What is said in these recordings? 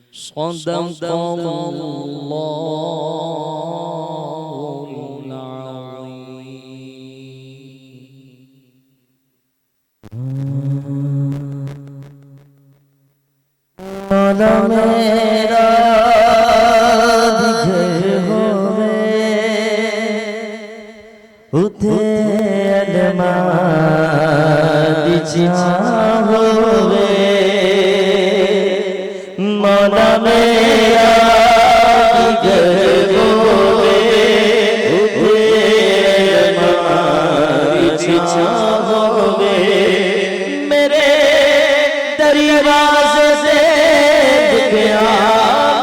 2023 सदक़ल्लाहुल अज़ीम। मौला मेरा बिघर होवे उथे अलमारी होवे। मौला मेरा बिघर होवे उथे अलमारी होवे। मेरे दरवाज़े से दिखया,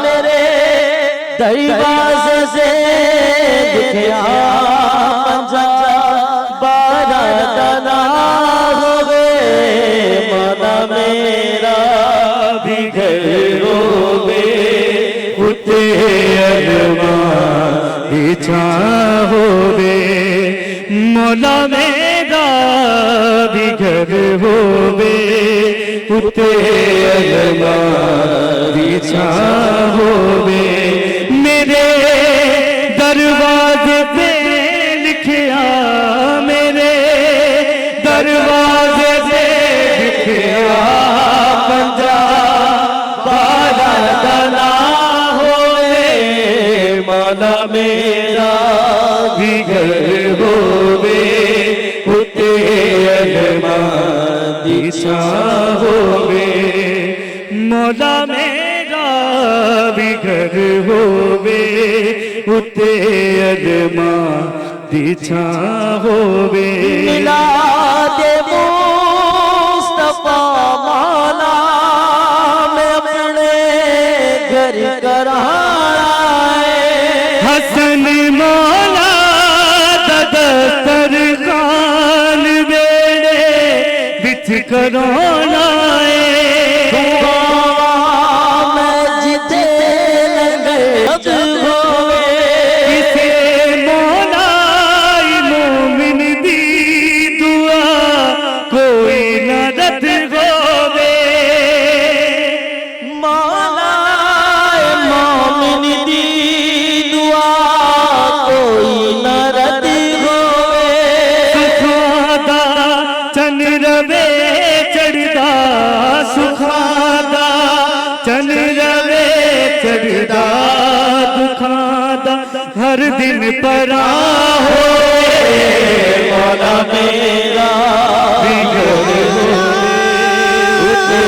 मेरे दरवाज़े से दिखया पंजा बारह तना होवे। मौला मेरा बिघर होवे उते अलमारी होवे। मौला मेरा बिघर होवे उते अलमारी होवे। मेरे दरवाजे पे लिखिया, मेरे दरवाजे पे लिखिया पंजा बारह तना होवे। मौला मेरा बिघर होवे उते अलमारी होवे। मौला मेरा बिघर होवे उते अलमारी होवे। मिलादे मुस्तफा मौला मैं अपने घर कराए। हसन मौला ददतर खान बेड़े बिच करोनाए। मैं जिते लगे होवे किसे मौला मोमिन दी दुआ कोई न रद होवे। मौला मोमिन दी दुआ कोई न रद होवे। सुखादा चन रवे चढ़दा, सुखादा चन रवे चढ़दा, दुखादा हर दिन परा होवे। मौला मेरा बिघर होवे उते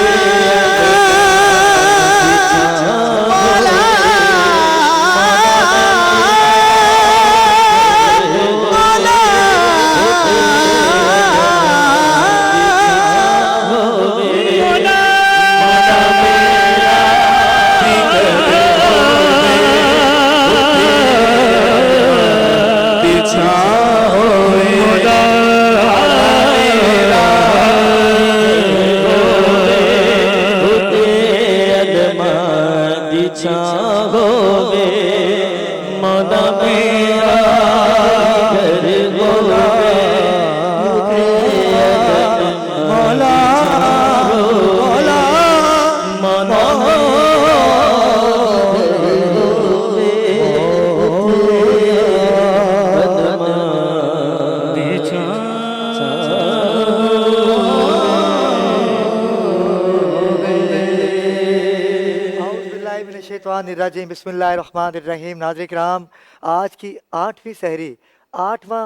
होवे। मौला मेरा बिघर होवे मौला मौला मौला बिस्मिल्लाहिर्रहमानिर्रहीम। बिस्मिल्लाहिर्रहमानिर्रहीम। नाज़रीन किराम, आज की 8वीं सहरी, 8वां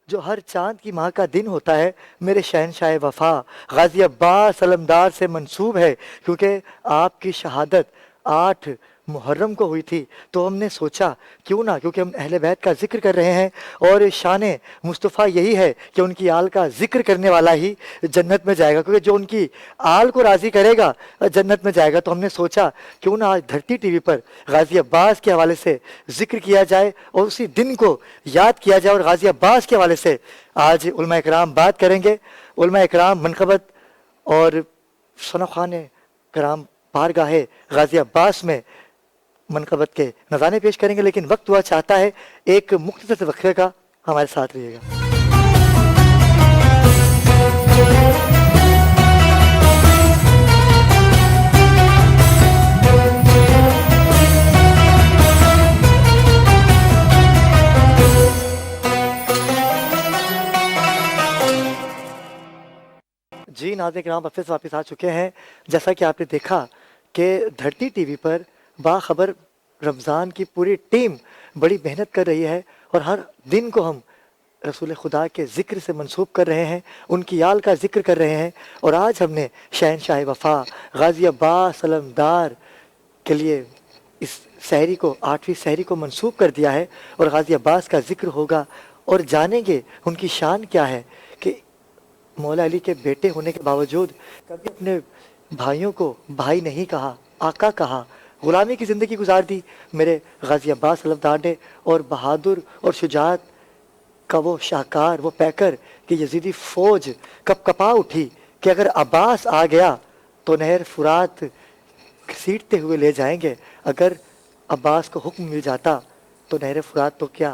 जो हर चांद की माह का दिन होता है, मेरे शहनशाह वफ़ा गाज़ी अब्बास अलमदार से मंसूब है, क्योंकि आपकी शहादत 8 मुहर्रम को हुई थी। तो हमने सोचा क्यों ना, क्योंकि हम अहले बैत का जिक्र कर रहे हैं और शान मुस्तफ़ा यही है कि उनकी आल का जिक्र करने वाला ही जन्नत में जाएगा, क्योंकि जो उनकी आल को राज़ी करेगा जन्नत में जाएगा। तो हमने सोचा क्यों ना आज धरती टीवी पर गाज़ी अब्बास के हवाले से जिक्र किया जाए और उसी दिन को याद किया जाए। और गाज़ी अब्बास के हवाले से आज उलमा इकराम बात करेंगे। उलमा इकराम मनक़बत और शनख़ाने कराम बारगाहे गाज़ी अब्बास में मनक़बत के नज़ारे पेश करेंगे। लेकिन वक्त हुआ चाहता है एक मुख्तसर वक्फ़े का, हमारे साथ रहिएगा। नाज़रीन किराम वापस आ चुके हैं। जैसा कि आपने देखा कि धरती टीवी पर बाखबर रमज़ान की पूरी टीम बड़ी मेहनत कर रही है और हर दिन को हम रसूल खुदा के ज़िक्र से मंसूब कर रहे हैं, उनकी याल का ज़िक्र कर रहे हैं। और आज हमने शहनशाह वफ़ा गाज़ी अब्बास अलमदार के लिए इस सहरी को 8वीं सहरी को मंसूब कर दिया है और गाज़ी अब्बास का ज़िक्र होगा और जानेंगे उनकी शान क्या है कि मौला अली के बेटे होने के बावजूद कभी अपने भाइयों को भाई नहीं कहा, आका कहा, ग़ुलामी की ज़िंदगी गुजार दी मेरे गाज़ी अब्बास अलमदार ने। और बहादुर और शुजात का वो शाहकार, वो पैकर कि यजीदी फ़ौज कब कपा उठी कि अगर अब्बास आ गया तो नहर फुरात घसीटते हुए ले जाएंगे, अगर अब्बास को हुक्म मिल जाता तो नहर फुरात तो क्या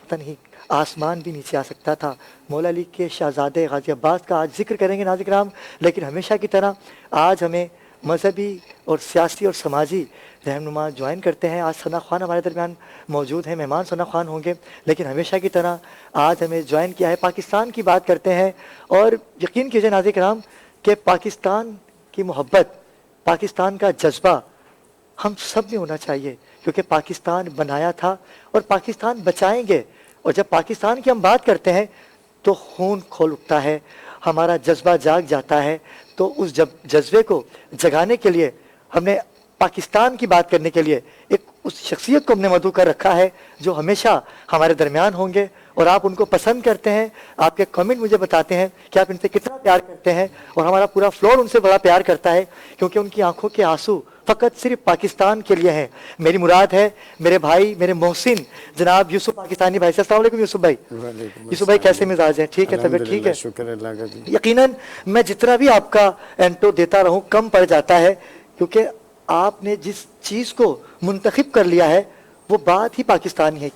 पता नहीं आसमान भी नीचे आ सकता था। मौला अली के शहज़ादे गाज़ी अब्बास का आज जिक्र करेंगे नाज़रीन किराम, लेकिन हमेशा की तरह आज हमें मजहबी और सियासी और समाजी रहनुमा ज्वाइन करते हैं। आज सना खान हमारे दरमियान मौजूद हैं, मेहमान सना खान होंगे, लेकिन हमेशा की तरह आज हमें ज्वाइन किया है। पाकिस्तान की बात करते हैं और यकीन कीजिए नाज़रीन किराम कि पाकिस्तान की मोहब्बत, पाकिस्तान का जज्बा हम सब में होना चाहिए, क्योंकि पाकिस्तान बनाया था और पाकिस्तान बचाएंगे। और जब पाकिस्तान की हम बात करते हैं तो खून खोल उठता है, हमारा जज्बा जाग जाता है। तो उस जज्बे को जगाने के लिए हमने पाकिस्तान की बात करने के लिए एक उस शख्सियत को हमने मदऊ कर रखा है जो हमेशा हमारे दरमियान होंगे और आप उनको पसंद करते हैं। आपके कमेंट मुझे बताते हैं कि आप इनसे कितना प्यार करते हैं और हमारा पूरा फ्लोर उनसे बड़ा प्यार करता है, क्योंकि उनकी आंखों के आंसू फ़कत सिर्फ पाकिस्तान के लिए हैं। मेरी मुराद है मेरे भाई, मेरे मोहसिन जनाब यूसुफ पाकिस्तानी भाई से। अस्सलाम वालेकुम यूसुफ भाई। यूसुफ भाई कैसे मिजाज हैं? ठीक है, तबीयत ठीक है? शुक्र अल्लाह का जी। यकीनन मैं जितना भी आपका एंटो देता रहूं कम पड़ जाता है, क्योंकि आपने जिस चीज़ को मुंतखब कर लिया है वो बात ही पाकिस्तानी है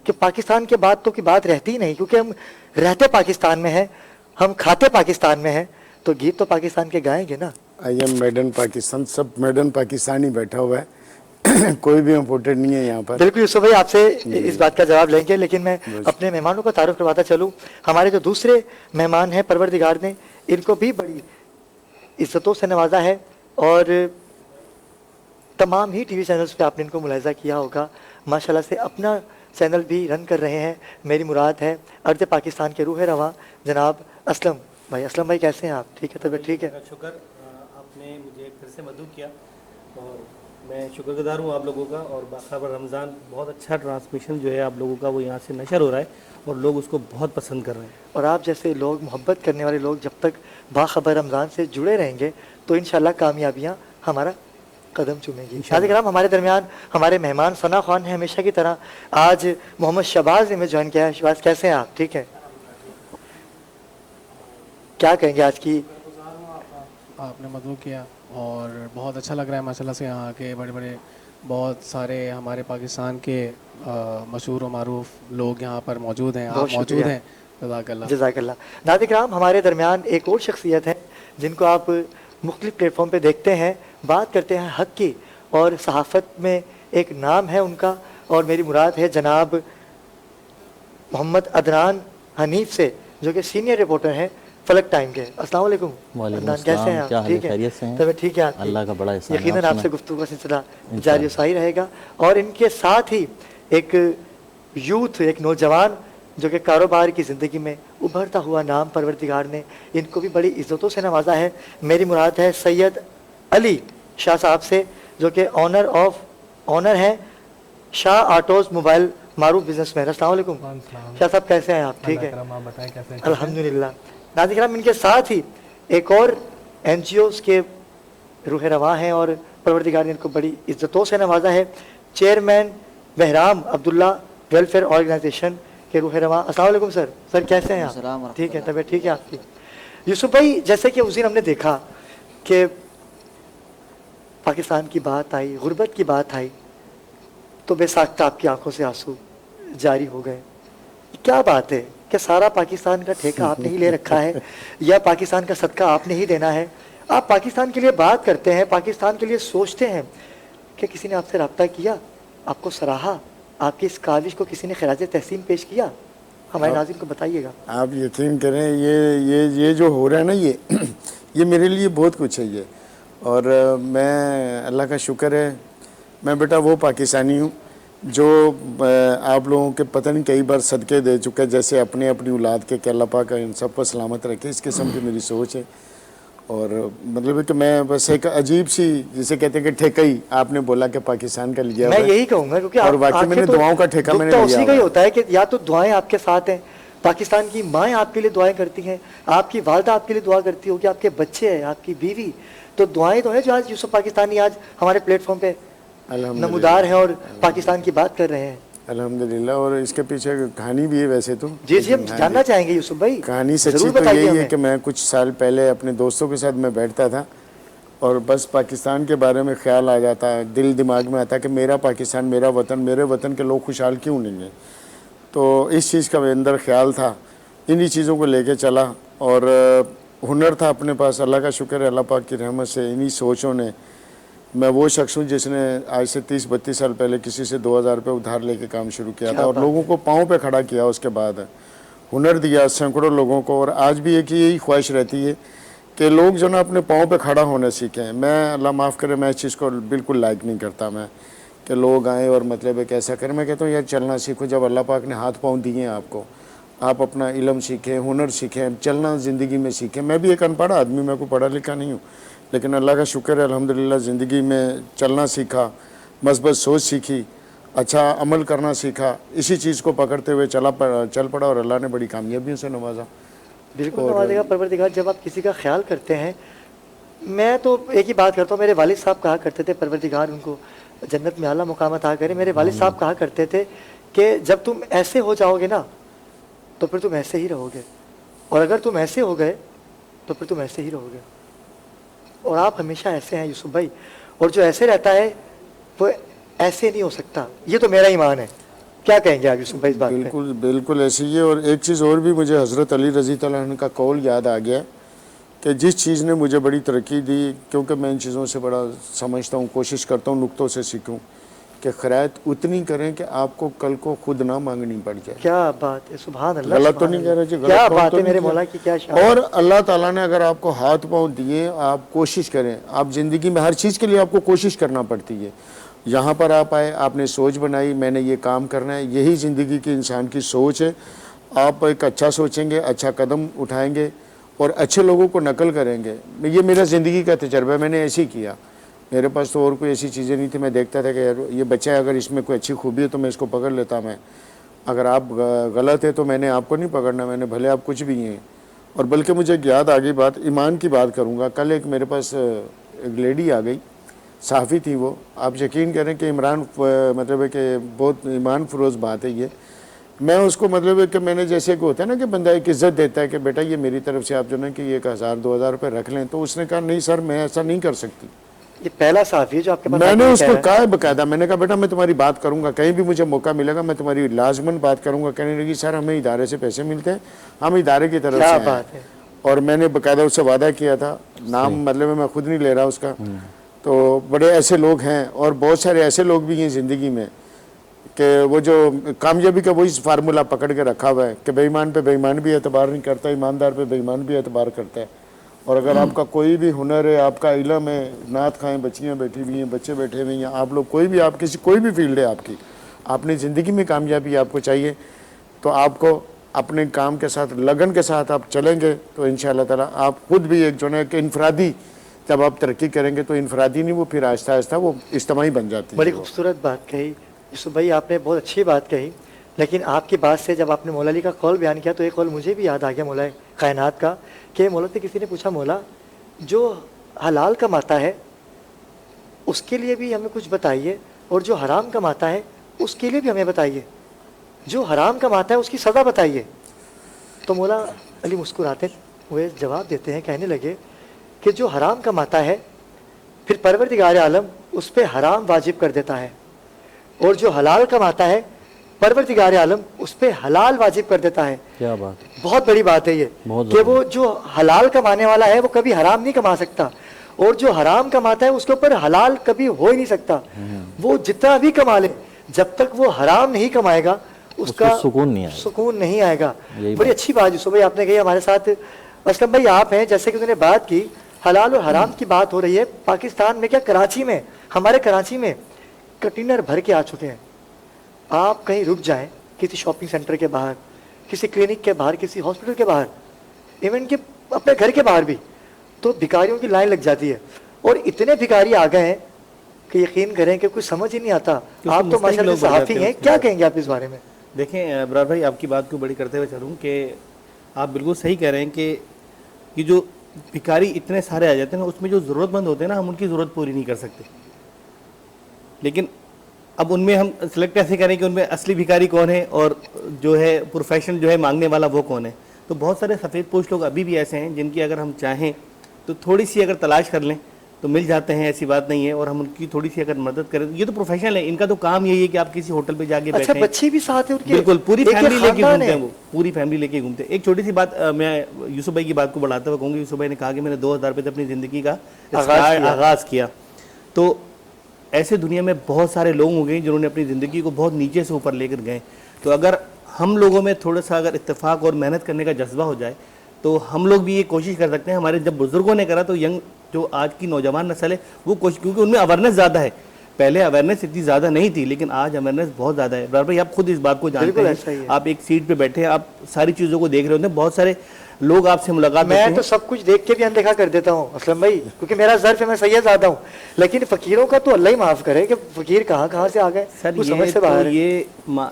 कि पाकिस्तान के बाद तो की बात रहती ही नहीं, क्योंकि हम रहते पाकिस्तान में हैं, हम खाते पाकिस्तान में हैं, तो गीत तो पाकिस्तान के गाएंगे ना। आई एम मेडन पाकिस्तान, सब मेडन पाकिस्तानी बैठा हुआ है कोई भी इम्पोर्टेड नहीं है यहाँ पर। बिल्कुल यूसुफ भाई, आपसे इस बात का जवाब लेंगे, लेकिन मैं अपने मेहमानों का तारुफ करवाता चलूँ। हमारे जो दूसरे मेहमान हैं परवरदिगार ने इनको भी बड़ी इज्जतों से नवाजा है और तमाम ही टीवी चैनल्स पे आपने इनको मुलाहिजा किया होगा। माशाल्लाह से अपना चैनल भी रन कर रहे हैं। मेरी मुराद है अर्ज़ पाकिस्तान के रूह रवां जनाब असलम भाई। असलम भाई कैसे हैं आप? ठीक है, तबीयत ठीक है? शुक्र, आपने मुझे फिर से मदऊ किया और मैं शुक्रगुजार हूँ आप लोगों का। और बाखबर रमज़ान बहुत अच्छा ट्रांसमिशन जो है आप लोगों का वो यहाँ से नशर हो रहा है और लोग उसको बहुत पसंद कर रहे हैं। और आप जैसे लोग, मोहब्बत करने वाले लोग जब तक बाखबर रमज़ान से जुड़े रहेंगे तो इंशाल्लाह कामयाबियाँ हमारा कदम चूमेंगी। नाज़रीन हमारे दरमियान हमारे मेहमान सना खान हैं हमेशा की तरह। आज मोहम्मद शबाज ने हमें ज्वाइन किया है। शबाज कैसे हैं आप? ठीक है, क्या कहेंगे आज की? आपने मदऊ किया और बहुत अच्छा लग रहा है माशाल्लाह से। यहाँ के बड़े बड़े बहुत सारे हमारे पाकिस्तान के मशहूर और मारूफ लोग यहाँ पर मौजूद हैं, आप मौजूद हैं। जज़ाकल्लाह। नाज़रीन हमारे दरमियान एक और शख्सियत है जिनको आप मुख्तलिफ प्लेटफॉर्म पे देखते हैं। बात करते हैं हक़ की और सहाफ़त में एक नाम है उनका, और मेरी मुराद है जनाब मोहम्मद अदनान हनीफ से, जो कि सीनियर रिपोर्टर हैं फलक टाइम के। अस्सलाम वालेकुम अदनान, कैसे हैं आप? ठीक है, तब ठीक है आपकी? अल्लाह का बड़ा एहसान है। यकीनन आपसे गुफ्तगू का सिलसिला जारी व सारी रहेगा। और इनके साथ ही एक यूथ, एक नौजवान जो कि कारोबार की ज़िंदगी में उभरता हुआ नाम परवरदिगार ने इनको भी बड़ी इज़्ज़तों से नवाजा है। मेरी मुराद है सैयद अली शाह साहब से, जो कि ऑनर हैं शाह ऑटोज़ मोबाइल मारूफ बिजनेसमैन। अस्सलाम वालेकुम शाह साहब, कैसे हैं आप? ठीक है, अल्हम्दुलिल्लाह। नाज़रीन इनके साथ ही एक और NGOs के रूह रवां हैं और परवरदिगार ने इनको बड़ी इज़्ज़तों से नवाजा है। Chairman Bahram Abdullah welfare organisation के रूह रवां। अस्सलाम वालेकुम सर। सर कैसे हैं आप? ठीक है, तबीयत ठीक है आपकी? यूसुफ भाई, जैसे कि उस दिन हमने देखा कि पाकिस्तान की बात आई, गुर्बत की बात आई, तो बेसाख्ता आपकी आंखों से आंसू जारी हो गए। क्या बात है कि सारा पाकिस्तान का ठेका आपने ही ले रखा है या पाकिस्तान का सदका आपने ही देना है? आप पाकिस्तान के लिए बात करते हैं, पाकिस्तान के लिए सोचते हैं, कि किसी ने आपसे रब्ता किया, आपको सराहा, आपकी इस काविश को किसी ने खिराज तहसीन पेश किया? हमारे नाज़रीन को बताइएगा। आप यकीन करें ये जो हो रहा है ना, ये मेरे लिए बहुत कुछ है ये। और मैं अल्लाह का शुक्र है, मैं बेटा वो पाकिस्तानी हूँ जो आप लोगों के पता नहीं कई बार सदके दे चुका है, जैसे अपने अपनी औलाद के कि अल्लाह पाक इन सबको सलामत रखे, इस किस्म की मेरी सोच है। और मतलब है कि मैं बस एक अजीब सी, जिसे कहते हैं कि ठेका ही आपने बोला कि पाकिस्तान का लिया मैं हुआ है। यही कहूंगा क्योंकि और वाकई आखिर मैंने तो दुआओं का ठेका दुख मैंने तो लिया उसी का हुआ ही है। होता है कि या तो दुआएं आपके साथ हैं, पाकिस्तान की माएँ आपके लिए दुआएं करती हैं, आपकी वालदा आपके लिए दुआ करती होगी, आपके बच्चे हैं, आपकी बीवी, तो दुआएं तो है जो आज यूसुफ पाकिस्तानी आज हमारे प्लेटफॉर्म पे अल्हम्दुलिल्लाह नमूदार हैं और पाकिस्तान की बात कर रहे हैं। अल्हम्दुलिल्लाह। और इसके पीछे कहानी भी है वैसे तो। जी जी, हम जानना चाहेंगे यूसुफ भाई, कहानी सच्ची जरूर तो बताइए यही है हमें। कि मैं कुछ साल पहले अपने दोस्तों के साथ मैं बैठता था और बस पाकिस्तान के बारे में ख्याल आ जाता है, दिल दिमाग में आता कि मेरा पाकिस्तान, मेरा वतन, मेरे वतन के लोग खुशहाल क्यों नहीं हैं। तो इस चीज़ का मेरे अंदर ख्याल था, इन्हीं चीज़ों को लेके चला। और हुनर था अपने पास, अल्लाह का शुक्र है, अल्लाह पाक की रहमत से, इन्हीं सोचों ने। मैं वो शख्स हूँ जिसने आज से 30-32 साल पहले किसी से 2000 रुपये उधार लेके काम शुरू किया था और लोगों को पाँव पे खड़ा किया, उसके बाद हुनर दिया सैकड़ों लोगों को। और आज भी एक यही ख्वाहिश रहती है कि लोग जो ना अपने पाँव पे खड़ा होना सीखें। मैं अल्लाह माफ़ करे, मैं इस चीज़ को बिल्कुल लाइक नहीं करता मैं कि लोग आएँ और मतलब है कैसा करें। मैं कहता हूँ यार चलना सीखो, जब अल्लाह पाक ने हाथ पाँव दिए हैं आपको, आप अपना इल्म सीखें, हुनर सीखें, चलना ज़िंदगी में सीखें। मैं भी एक अनपढ़ आदमी, मैं कोई पढ़ा लिखा नहीं हूँ, लेकिन अल्लाह का शुक्र है अल्हम्दुलिल्लाह ज़िंदगी में चलना सीखा, मस्बत सोच सीखी, अच्छा अमल करना सीखा, इसी चीज़ को पकड़ते हुए चल पड़ा और अल्लाह ने बड़ी कामयाबियों से नवाजा। बिल्कुल नवाजेगा परवरदिगार। जब आप किसी का ख्याल करते हैं, मैं तो एक ही बात करता हूँ, मेरे वालिद साहब कहा करते थे, परवरदिगार उनको जन्नत में आला मुकाम अता करे, मेरे वालिद साहब कहा करते थे कि जब तुम ऐसे हो जाओगे ना तो फिर तुम ऐसे ही रहोगे, और अगर तुम ऐसे हो गए तो फिर तुम ऐसे ही रहोगे। और आप हमेशा ऐसे हैं यूसुफ भाई, और जो ऐसे रहता है वो ऐसे नहीं हो सकता, ये तो मेरा ईमान है। क्या कहेंगे आप यूसुफ भाई इस बात पे? बिल्कुल बिल्कुल ऐसे ही है। और एक चीज़ और भी मुझे हज़रत अली रज़ी तआला अन्हु का कौल याद आ गया कि जिस चीज़ ने मुझे बड़ी तरक्की दी, क्योंकि मैं इन चीज़ों से बड़ा समझता हूँ, कोशिश करता हूँ नुक्तों से सीखूँ, कि खैरात उतनी करें कि आपको कल को खुद ना मांगनी पड़ जाए। क्या बात है, सुभान अल्लाह। गलत तो नहीं कह रहे जी, क्या गलत बात तो है नहीं मेरे किया। मौला की, क्या शान। और अल्लाह ताला ने अगर आपको हाथ पाँव दिए, आप कोशिश करें। आप ज़िंदगी में हर चीज़ के लिए आपको कोशिश करना पड़ती है। यहाँ पर आप आए, आपने सोच बनाई, मैंने ये काम करना है, यही ज़िंदगी की इंसान की सोच है। आप एक अच्छा सोचेंगे, अच्छा कदम उठाएंगे और अच्छे लोगों को नकल करेंगे। ये मेरा ज़िंदगी का तजर्बा है, मैंने ऐसे ही किया। मेरे पास तो और कोई ऐसी चीज़ें नहीं थी। मैं देखता था कि यार ये बच्चा है, अगर इसमें कोई अच्छी खूबी है तो मैं इसको पकड़ लेता। मैं अगर आप गलत है तो मैंने आपको नहीं पकड़ना, मैंने भले आप कुछ भी हैं। और बल्कि मुझे याद आ गई बात, ईमान की बात करूँगा। कल एक मेरे पास एक लेडी आ गई, साफ़ी थी वो। आप यकीन करें कि इमरान मतलब है कि बहुत ईमान फरोज़ बात है ये। मैं उसको मतलब है कि मैंने जैसे कि होता है ना कि बंदा एक इज़्ज़त देता है कि बेटा ये मेरी तरफ से आप जो ना कि ये 1000-2000 रुपये रख लें, तो उसने कहा नहीं सर मैं ऐसा नहीं कर सकती। ये पहला साफी है जो आपके पास मैंने आके उसको कह रहा है। कहा है बकायदा, मैंने कहा बेटा मैं तुम्हारी बात करूंगा, कहीं भी मुझे मौका मिलेगा मैं तुम्हारी लाजमन बात करूंगा। कहने लगी सर हमें इदारे से पैसे मिलते हैं, हम इदारे की तरफ क्या से बात हैं। है। और मैंने बकायदा उससे वादा किया था, नाम मतलब मैं खुद नहीं ले रहा उसका। तो बड़े ऐसे लोग हैं और बहुत सारे ऐसे लोग भी हैं ज़िंदगी में कि वो जो कामयाबी का वही फार्मूला पकड़ के रखा हुआ है कि बेईमान पे बेईमान भी एतबार नहीं करता, ईमानदार पे बेईमान भी एतबार करता है। और अगर आपका कोई भी हुनर है, आपका इल्म है, नात खाएं, बच्चियाँ बैठी हुई हैं, बच्चे बैठे हुए हैं, आप लोग कोई भी, आप किसी कोई भी फील्ड है आपकी, आपने ज़िंदगी में कामयाबी आपको चाहिए तो आपको अपने काम के साथ लगन के साथ आप चलेंगे तो इंशाअल्लाह ताला आप खुद भी एक जो है कि इनफरादी, जब आप तरक्की करेंगे तो इनफरादी नहीं, वो फिर आहिस्ता आहिस्ता वो इज्तिमाई बन जाती है। बड़ी खूबसूरत बात कही यूसुफ भाई, आपने बहुत अच्छी बात कही। लेकिन आपकी बात से जब आपने मौला अली का कौल बयान किया तो एक कौल मुझे भी याद आ गया मौला कायनात का, कि मौला से किसी ने पूछा मौला जो हलाल कमाता है उसके लिए भी हमें कुछ बताइए, और जो हराम कमाता है उसके लिए भी हमें बताइए, जो हराम कमाता है उसकी सज़ा बताइए। तो मौला अली मुस्कुराते हुए जवाब देते हैं, कहने लगे कि जो हराम कमाता है फिर परवरदिगार आलम उस पर हराम वाजिब कर देता है, और जो हलाल कमाता है परवरदिगार आलम उस पर हलाल वाजिब कर देता है। क्या बात, बहुत बड़ी बात है ये कि वो जो हलाल कमाने वाला है वो कभी हराम नहीं कमा सकता, और जो हराम कमाता है उसके ऊपर हलाल कभी हो ही नहीं सकता। वो जितना भी कमा ले, जब तक वो हराम नहीं कमाएगा उसका सुकून नहीं आएगा। सुकून नहीं आएगा। बड़ी अच्छी बात यूसुफ भाई आपने कही। हमारे साथ असलम भाई आप हैं, जैसे कि उन्होंने बात की हलाल और हराम की बात हो रही है। पाकिस्तान में क्या, कराची में, हमारे कराची में कंटेनर भर के आ चुके हैं। आप कहीं रुक जाएं, किसी शॉपिंग सेंटर के बाहर, किसी क्लिनिक के बाहर, किसी हॉस्पिटल के बाहर, इवन कि अपने घर के बाहर भी, तो भिखारियों की लाइन लग जाती है। और इतने भिखारी आ गए हैं कि यकीन करें कि कुछ समझ ही नहीं आता। आप तो माशाल्लाह सहाफ़ी हैं, क्या कहेंगे आप इस बारे में? देखें बरार भाई, आपकी बात को बड़ी करते हुए चलूँ कि आप बिल्कुल सही कह रहे हैं कि ये जो भिखारी इतने सारे आ जाते हैं ना, उसमें जो ज़रूरतमंद होते हैं ना, हम उनकी ज़रूरत पूरी नहीं कर सकते। लेकिन अब उनमें हम सेलेक्ट कैसे करें कि उनमें असली भिखारी कौन है और जो है प्रोफेशन जो है मांगने वाला वो कौन है? तो बहुत सारे सफ़ेद पोश लोग अभी भी ऐसे हैं जिनकी अगर हम चाहें तो थोड़ी सी अगर तलाश कर लें तो मिल जाते हैं, ऐसी बात नहीं है। और हम उनकी थोड़ी सी अगर मदद करें, ये तो प्रोफेशनल है, इनका तो काम यही है कि आप किसी होटल पे जाके अच्छा, बैठें। बच्चे भी साथ हैं उनके? बिल्कुल, पूरी एक फैमिली लेके खानदान घूमते है। हैं वो, पूरी फैमिली लेके घूमते हैं। एक छोटी सी बात मैं यूसुफ भाई की बात को बढ़ाते हुए कहूँगी। यूसुफ भाई ने कहा कि मैंने 2000 रुपये से अपनी ज़िंदगी का आगाज़ किया। तो ऐसे दुनिया में बहुत सारे लोग हो गए जिन्होंने अपनी ज़िंदगी को बहुत नीचे से ऊपर लेकर गए। तो अगर हम लोगों में थोड़ा सा अगर इत्तेफाक और मेहनत करने का जज्बा हो जाए तो हम लोग भी ये कोशिश कर सकते हैं। हमारे जब बुजुर्गों ने करा तो यंग जो आज की नौजवान नस्ल है वो कोशिश, क्योंकि उनमें अवेयरनेस ज़्यादा है। पहले अवेयरनेस इतनी ज़्यादा नहीं थी, लेकिन आज अवेयरनेस बहुत ज़्यादा है। बराबर भाई, आप खुद इस बात को जानते हैं। आप एक सीट पे बैठे हैं, आप सारी चीज़ों को देख रहे होते हैं, बहुत सारे लोग आपसे मुलाकात करते हैं। मैं तो सब कुछ देख के भी अनदेखा कर देता हूँ असलम भाई, क्योंकि मेरा ज़र्फ है, मैं सैयद ज़्यादा हूँ। लेकिन फ़कीरों का तो अल्लाह ही माफ़ करे कि फ़कीर कहाँ से आ गए, सर कुछ समझ से बाहर है।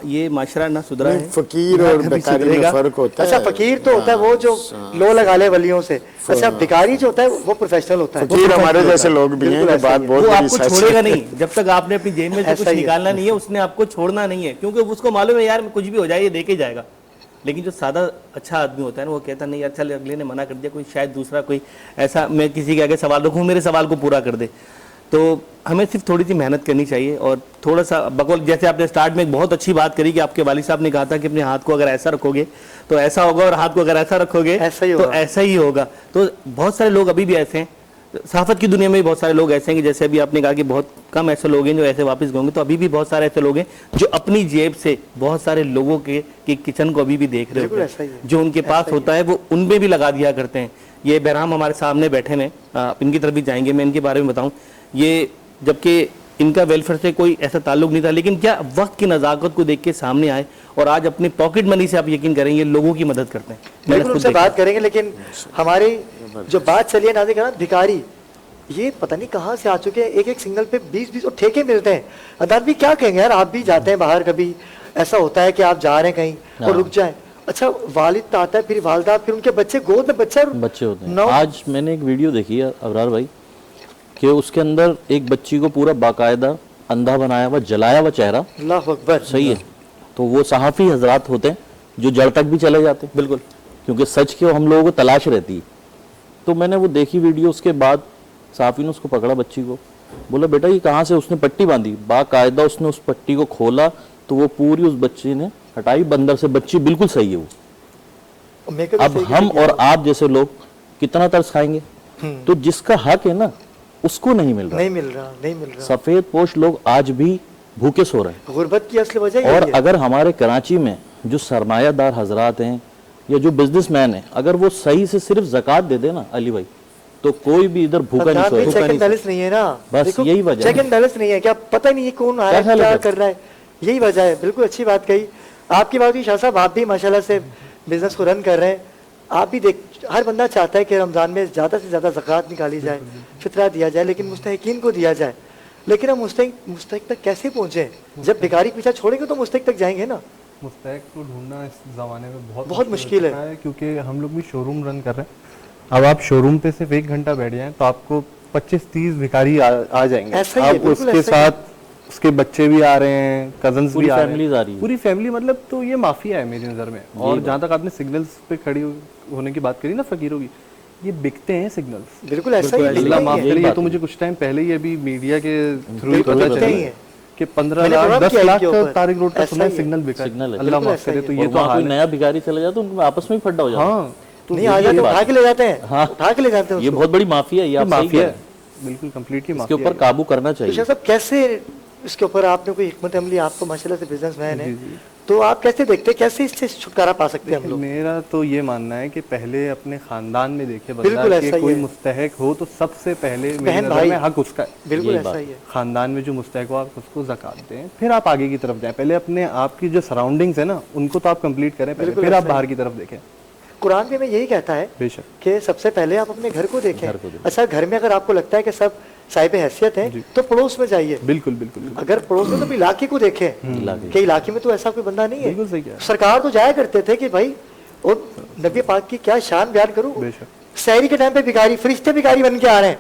ये माशरा ना सुधरा है। फकीर और भिखारी में फर्क होता है। अच्छा, फकीर तो होता है वो जो लो लगा ले वलियों से। अच्छा, भिखारी जो होता है वो प्रोफेशनल होता है। फकीर हमारे जैसे लोग भी हैं, ये बात बहुत वो बड़ी आपको सच है। छोड़ेगा नहीं जब तक आपने अपनी जेब में से कुछ ऐसा ही है। निकालना नहीं है, उसने आपको छोड़ना नहीं है, क्योंकि उसको मालूम है यार कुछ भी हो जाए ये देके जाएगा। लेकिन जो सादा अच्छा आदमी होता है ना, वो कहता नहीं यार चल, अगले ने मना कर दिया, कोई शायद दूसरा कोई ऐसा, मैं किसी के आगे सवाल रखूँ, मेरे सवाल को पूरा कर दे। तो हमें सिर्फ थोड़ी सी मेहनत करनी चाहिए और थोड़ा सा बकौल, जैसे आपने स्टार्ट में एक बहुत अच्छी बात करी कि आपके वालिद साहब ने कहा था कि अपने हाथ को अगर ऐसा रखोगे तो ऐसा होगा, और हाथ को अगर ऐसा रखोगे तो ऐसा ही होगा। तो बहुत सारे लोग अभी भी ऐसे हैं, सहाफत की दुनिया में भी बहुत सारे लोग ऐसे हैं कि जैसे अभी आपने कहा कि बहुत कम ऐसे लोग हैं जो ऐसे वापस गए, तो अभी भी बहुत सारे ऐसे लोग हैं जो अपनी जेब से बहुत सारे लोगों के किचन को अभी भी देख रहे होते हैं, जो उनके पास होता है वो उनमें भी लगा दिया करते हैं। ये बहराम हमारे सामने बैठे हैं, आप इनकी तरफ भी जाएंगे, मैं इनके बारे में बताऊं। ये जबकि इनका वेलफेयर से कोई ऐसा ताल्लुक नहीं था, लेकिन क्या वक्त की नज़ाकत को देख के सामने आए और आज अपनी पॉकेट मनी से आप यकीन करेंगे लोगों की मदद करते हैं। बिल्कुल उनसे बात करेंगे, लेकिन हमारी जो बात चलिए नाज़रीन, भिखारी ये पता नहीं कहाँ से आ चुके हैं। एक सिंगल पे 20-20 और ठेके मिलते हैं। अदान भी क्या कहेंगे यार, आप भी जाते हैं बाहर, कभी ऐसा होता है कि आप जा रहे हैं कहीं और रुक जाएं, अच्छा वालिद तो आता है, फिर वालदा, फिर उनके बच्चे, गोद में बच्चे होते हैं। आज मैंने एक वीडियो देखी है अबरार भाई कि उसके अंदर एक बच्ची को पूरा बाकायदा अंधा बनाया हुआ, जलाया हुआ चेहरा। अल्लाह अकबर। सही है। तो वो सहाफ़ी हजरात होते हैं जो जड़ तक भी चले जाते हैं, बिल्कुल, क्योंकि सच की हम लोगों को तलाश रहती है। तो मैंने वो देखी वीडियो, उसके बाद सहाफ़ी ने उसको पकड़ा, बच्ची को, बोला बेटा ये कहाँ से, उसने पट्टी बांधी, बाकायदा उसने उस पट्टी को खोला तो वो पूरी उस बच्ची ने हटाई बंदर से। बच्ची बिल्कुल सही है वो। अब हम और आप जैसे लोग कितना तरस खाएंगे? तो जिसका हक है ना उसको नहीं मिल रहा, नहीं मिल रहा। सफेद पोश लोग आज भी भूखे सो रहे हैं। गुर्बत की असली वजह और अगर हमारे कराची में जो सरमायादार हजरात हैं या जो बिजनेसमैन हैं, अगर वो सही से सिर्फ ज़कात दे दे ना अली भाई, तो कोई भी इधर भूखा नहीं सोएगा। चेक एंड बैलेंस नहीं है ना, बस यही वजह है। चेक एंड बैलेंस नहीं है, क्या पता नहीं है कौन आ रहा है, क्या कर रहा है, यही वजह है। बिल्कुल अच्छी बात कही आपकी बात हुई शाह साहब, आप भी माशाल्लाह से बिजनेस को रन कर रहे हैं। आप भी देख, हर बंदा चाहता है कि रमज़ान में ज़्यादा से ज़्यादा ज़कात निकाली जाए, फितरा दिया जाए, लेकिन मुस्तहिकीन को दिया जाए। लेकिन हम मुस्तहिक तक कैसे पहुँचे? जब भिखारी पीछा छोड़ेंगे तो मुस्तहिक तक जाएंगे ना। मुस्तहिक को ढूंढना इस ज़माने में बहुत मुश्किल है, क्योंकि हम लोग भी शोरूम रन कर रहे हैं। अब आप शोरूम पे सिर्फ 1 घंटा बैठ जाएं तो आपको 25-30 भिखारी आ जाएंगे। अब उसके साथ उसके बच्चे भी आ रहे हैं, कजन्स भी आ रहे हैं, पूरी फैमिली। मतलब तो ये माफिया है मेरी नज़र में। और जहाँ तक आपने सिग्नल्स पे खड़ी होने की बात करी ना फकीरों की, ये बिकते हैं सिग्नल्स। बिल्कुल ऐसा ही है। अल्लाह माफ करे, ये तो मुझे कुछ टाइम पहले ही अभी मीडिया के थ्रू ही पता चला कि 15 लाख 10 लाख का तारिक रोड का सुना सिग्नल बिका है। अल्लाह माफ करे। तो ये तो कोई नया भिखारी चला जाता है, उनको आपस में फड्डा हो जाता है। हाँ, नहीं आ जाते, उठा के ले जाते हैं। हाँ, उठा के ले जाते हैं। ये बहुत बड़ी माफिया है, ये माफिया है, बिल्कुल कंप्लीटली माफिया। इसके ऊपर काबू करना चाहिए। सब कैसे इसके ऊपर आपने कोई हिकमत अमली, आपको माशाल्लाह से बिजनेसमैन है, तो आप कैसे देखते हैं, कैसे इससे छुटकारा पा सकते हैं हम लोग? मेरा तो ये मानना है कि पहले अपने खानदान में देखे बिल्कुल बंदा ऐसा कि ही कोई है। मुस्तहक हो तो सबसे पहले मेरी बहन नज़र भाई। में हक उसका है। बिल्कुल यही ऐसा बात। ही है। खानदान में जो मुस्तहक हो आप उसको ज़कात दें, फिर आप आगे की तरफ जाएं। पहले अपने आपकी जो सराउंडिंग्स है ना उनको तो आप कंप्लीट करें पहले, बिल्कुल फिर आप ऐसा ही। बाहर की तरफ देखें। कुरान में यही कहता है बेशक। कि सबसे पहले आप अपने घर को देखें। घर को देखें। अच्छा, घर में अगर आपको लगता है कि सब साहिब हैसियत हैं तो पड़ोस में जाइए। बिल्कुल बिल्कुल बिल्कुल। अगर पड़ोस में तो इलाके को देखें इलाके। कि इलाके में तो ऐसा कोई बंदा नहीं है। बिल्कुल सही कह रहे हैं। सरकार तो जाया करते थे कि भाई, और नबी पाक की क्या शान बयान करूं, बेशक। सहरी के टाइम पे भिखारी, फरिश्ते भिखारी बन के आ रहे हैं।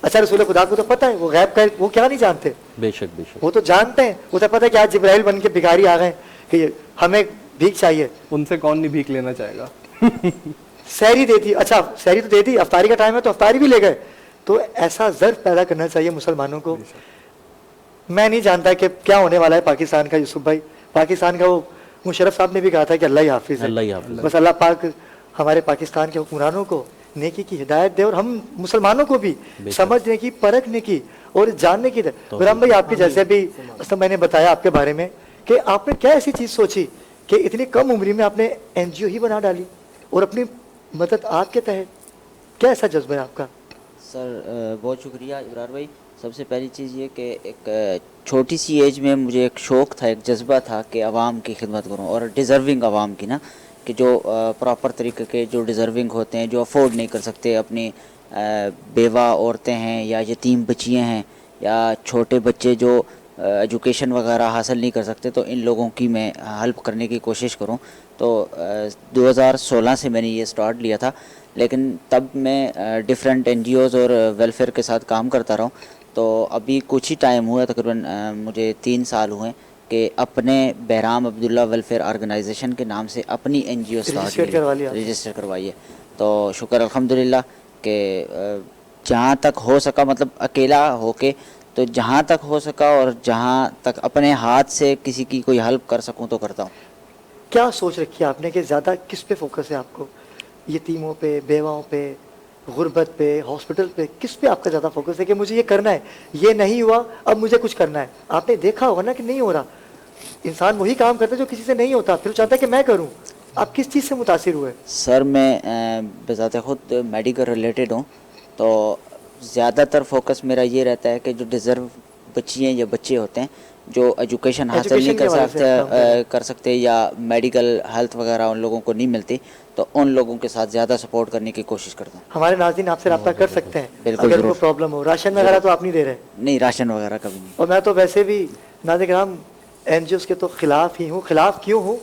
अच्छा, रसूल खुदा को तो पता है, वो गैब का वो क्या नहीं जानते, बेशक बेशक। वो तो जानते हैं। उसे पता है कि आज जिब्राइल बन के भिखारी आ गए कि हमें भीख चाहिए। उनसे कौन नहीं भीख लेना चाहेगा। सहरी दे दी, अच्छा सहरी तो दे दी, अफ्तारी का टाइम है तो अफ्तारी भी ले गए। तो ऐसा ज़र्फ पैदा करना चाहिए मुसलमानों को। मैं नहीं जानता कि क्या होने वाला है पाकिस्तान का। यूसुफ भाई, पाकिस्तान का वो मुशर्रफ साहब ने भी कहा था कि अल्लाह ही हाफिज़ है। अल्लाह ही हाफिज़ है। बस अल्लाह पाक हमारे पाकिस्तान के हुक्मरानों को नेकी की हिदायत दे और हम मुसलमानों को भी समझने की, परखने की और जानने की। राम भाई, आपके जैसे भी तो मैंने बताया आपके बारे में कि आपने क्या ऐसी चीज़ सोची कि इतनी कम उम्र में आपने NGO ही बना डाली और अपनी मदद आपके तहत, क्या ऐसा जज्बा है आपका? सर बहुत शुक्रिया इब्रार भाई। सबसे पहली चीज़ ये कि एक छोटी सी एज में मुझे एक शौक़ था, एक जज्बा था कि आवाम की खिदमत करूं, और डिज़र्विंग आवाम की ना, कि जो प्रॉपर तरीके के जो डिज़र्विंग होते हैं, जो अफोर्ड नहीं कर सकते, अपनी बेवा औरतें हैं या यतीम बच्चियाँ हैं या छोटे बच्चे जो एजुकेशन वगैरह हासिल नहीं कर सकते, तो इन लोगों की मैं हेल्प करने की कोशिश करूं। तो 2016 से मैंने ये स्टार्ट लिया था, लेकिन तब मैं डिफरेंट NGOs और वेलफेयर के साथ काम करता रहा हूँ। तो अभी कुछ ही टाइम हुआ, तकरीबन मुझे 3 साल हुए कि अपने बहराम अब्दुल्ला वेलफेयर ऑर्गेनाइजेशन के नाम से अपनी NGO स्टार्ट रजिस्टर करवाई है। तो शुक्र अल्हम्दुलिल्लाह कि जहाँ तक हो सका, मतलब अकेला होके, तो जहाँ तक हो सका और जहाँ तक अपने हाथ से किसी की कोई हेल्प कर सकूँ तो करता हूँ। क्या सोच रखी है आपने कि ज़्यादा किस पे फोकस है आपको? यतीमों पे, बेवाओं पे, गुर्बत पे, हॉस्पिटल पे, किस पे आपका ज़्यादा फोकस है कि मुझे ये करना है, ये नहीं हुआ अब मुझे कुछ करना है? आपने देखा होगा ना कि नहीं हो रहा, इंसान वही काम करता है जो किसी से नहीं होता, फिर चाहता है कि मैं करूँ। आप किस चीज़ से मुतासिर हुए? सर मैं बज़ाते खुद मेडिकल रिलेटेड हूँ, तो ज़्यादातर फोकस मेरा ये रहता है कि जो डिज़र्व बच्चियाँ या बच्चे होते हैं जो एजुकेशन हासिल नहीं कर सकते या मेडिकल हेल्थ वगैरह उन लोगों को नहीं मिलती, तो उन लोगों के साथ ज़्यादा सपोर्ट करने की कोशिश करता हूँ। हमारे नाज़रीन आपसे रब्ता कर सकते हैं बिल्कुल, अगर कोई प्रॉब्लम हो। राशन वगैरह तो आप नहीं दे रहे? नहीं, राशन वगैरह कभी नहीं। और मैं तो वैसे भी नाज़रीन NGOs के तो खिलाफ ही हूँ। खिलाफ क्यों हूँ?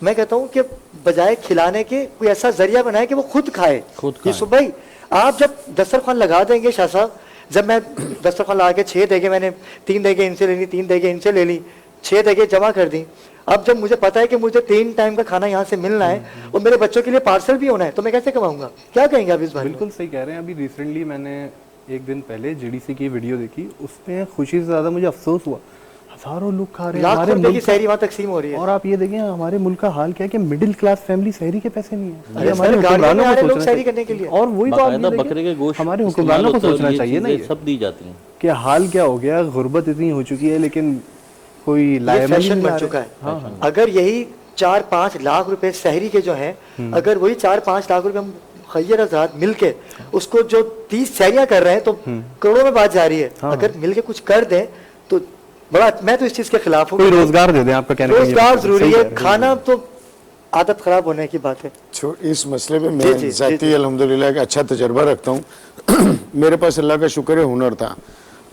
मैं कहता हूँ कि बजाय खिलाने के कोई ऐसा जरिया बनाए कि वो खुद खाए। यूसुफ भाई, आप जब दस्तरखान लगा देंगे, शाह साहब, जब मैं दस्तरखान लगा के 6 देगे, मैंने 3 देगे इनसे ले ली, 3 देगे इनसे ले ली, 6 देगे जमा कर दी। अब जब मुझे पता है कि मुझे 3 टाइम का खाना यहाँ से मिलना है और मेरे बच्चों के लिए पार्सल भी होना है, तो मैं कैसे कमाऊंगा? क्या कहेंगे आप इस बारे में? बिल्कुल सही कह रहे हैं। अभी रिसेंटली मैंने एक दिन पहले GDC की वीडियो देखी, उसमें खुशी से ज़्यादा मुझे अफसोस हुआ, हज़ारों लोग खा रहे हैं, हमारे मुल्क की सहरी वहाँ तकसीम हो रही है। और आप ये देखें हमारे मुल्क का हाल क्या है कि मिडिल क्लास फैमिली सहरी के पैसे नहीं है। ये हमारे हुक्मरानों को सोचना चाहिए करने के लिए। और वही तो आप बकरे के गोश्त हमारे हुक्मरानों को सोचना चाहिए ना, ये सब दी जाती हैं कि हाल क्या हो गया, गुर्बत इतनी हो चुकी है लेकिन कोई फैशन बन चुका है। हाँ। अगर यही 4-5 लाख रुपए सहरी के जो हैं, अगर वही 4-5 लाख रुपए हम खैर आजाद मिलके उसको जो 30 सहरियां कर रहे हैं तो करोड़ों में बात जा रही है। अगर मिलके कुछ कर दें तो बड़ा, मैं तो इस चीज के खिलाफ हूँ। कोई रोजगार दे दें, आपका कहने का रोजगार जरूरी है, खाना तो आदत खराब होने की बात है। इस मसले में मैं ज़ाती अल्हम्दुलिल्लाह एक अच्छा तजर्बा रखता हूँ। मेरे पास अल्लाह का शुक्र है हुनर था।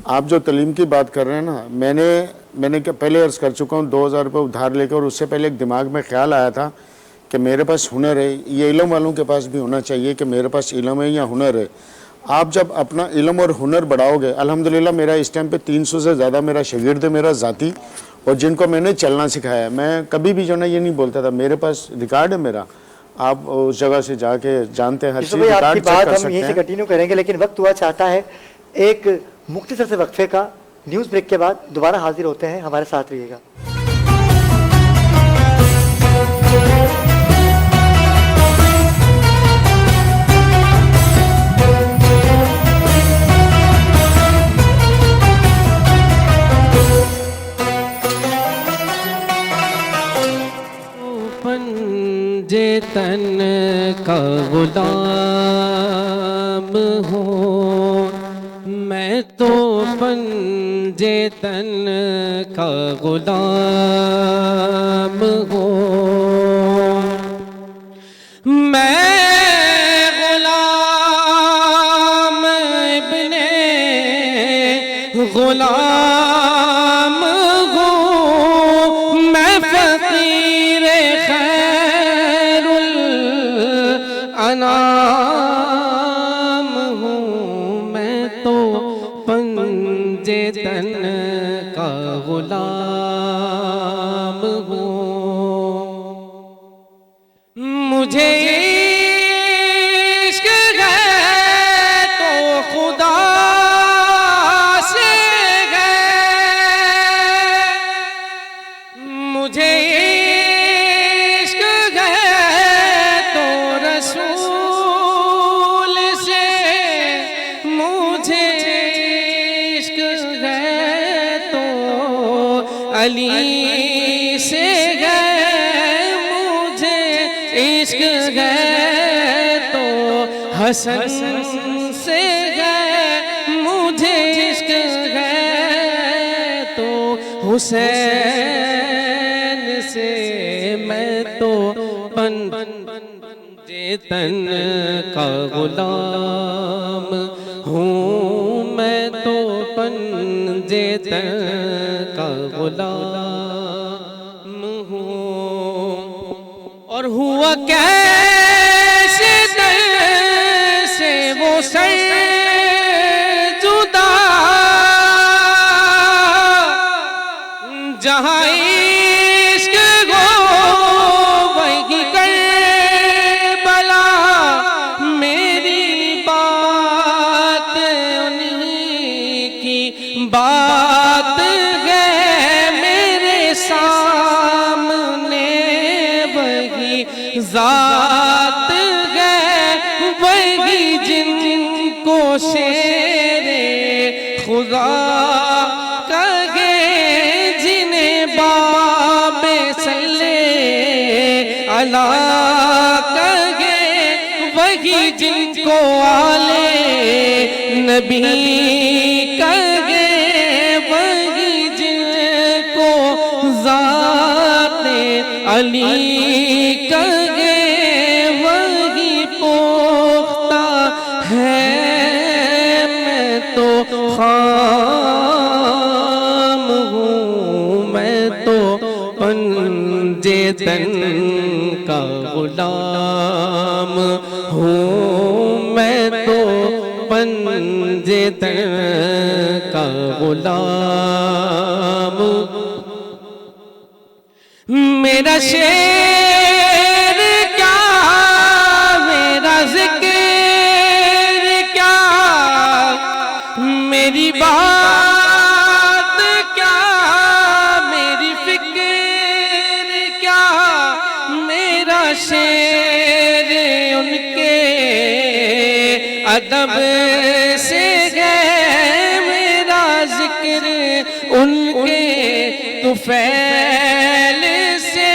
आप जो तलीम की बात कर रहे हैं ना, मैंने पहले अर्ज़ कर चुका हूँ, 2000 रुपये उधार लेकर, और उससे पहले एक दिमाग में ख्याल आया था कि मेरे पास हुनर है। ये इल्म वालों के पास भी होना चाहिए कि मेरे पास इल्म है या हुनर है। आप जब अपना इल्म और हुनर बढ़ाओगे, अल्हम्दुलिल्लाह मेरा इस टाइम पे 300 से ज़्यादा मेरा शागिर्द है, मेरा ज़ाती, और जिनको मैंने चलना सिखाया। मैं कभी भी जो ना ये नहीं बोलता था, मेरे पास रिकॉर्ड है मेरा, आप उस जगह से जाके जानते हैं हर चीज़ रिकॉर्ड चेक कर सकते हैं। यहीं से कंटिन्यू करेंगे, लेकिन वक्त हुआ चाहता है एक मुख्तसर से वक्फे का। न्यूज़ ब्रेक के बाद दोबारा हाजिर होते हैं, हमारे साथ रहिएगा। तन का गुलाम हूँ, मैं तो पंजे तन का गुलाम हूँ। मैं गुलाम इब्ने गुलाम हूँ, मैं फकीर खैरुल अनाम हूँ, मैं तो पंजे तन का गुलाम हूँ। मुझे इश्क है तो खुदा से है, मुझे इश्क है तो रसूल से, मुझे इश्क है तो अली से है, इश्क है तो हसन से है, मुझे इश्क है तो हुसैन से, मैं तो पंजे तन का गुलाम हूँ, मैं तो पंजे तन का गुलाम हूँ। और हुआ कैसे दिल से वो सर जुदा, जहाँ इश्क गो वही करबला, मेरी बात उन्हीं की बात है, मेरे सामने ज़ात है, वही जिनको शेरे खुदा कहे, जिन्हें बाबे सल्ले अला कहे, वही जिनको आले नबी कहे, वही जिनको ज़ाते अली कहे, वही पोख्ता है, मैं तो खाम हूँ, मैं तो पंजे तन का गुलाम हूँ, मैं तो पंजे तन का गुलाम। मेरा शेर क्या, मेरा जिक्र क्या, मेरी बात क्या, मेरी फिक्र क्या, मेरा शेर उनके अदब से है, मेरा जिक्र उनके तुफैल से,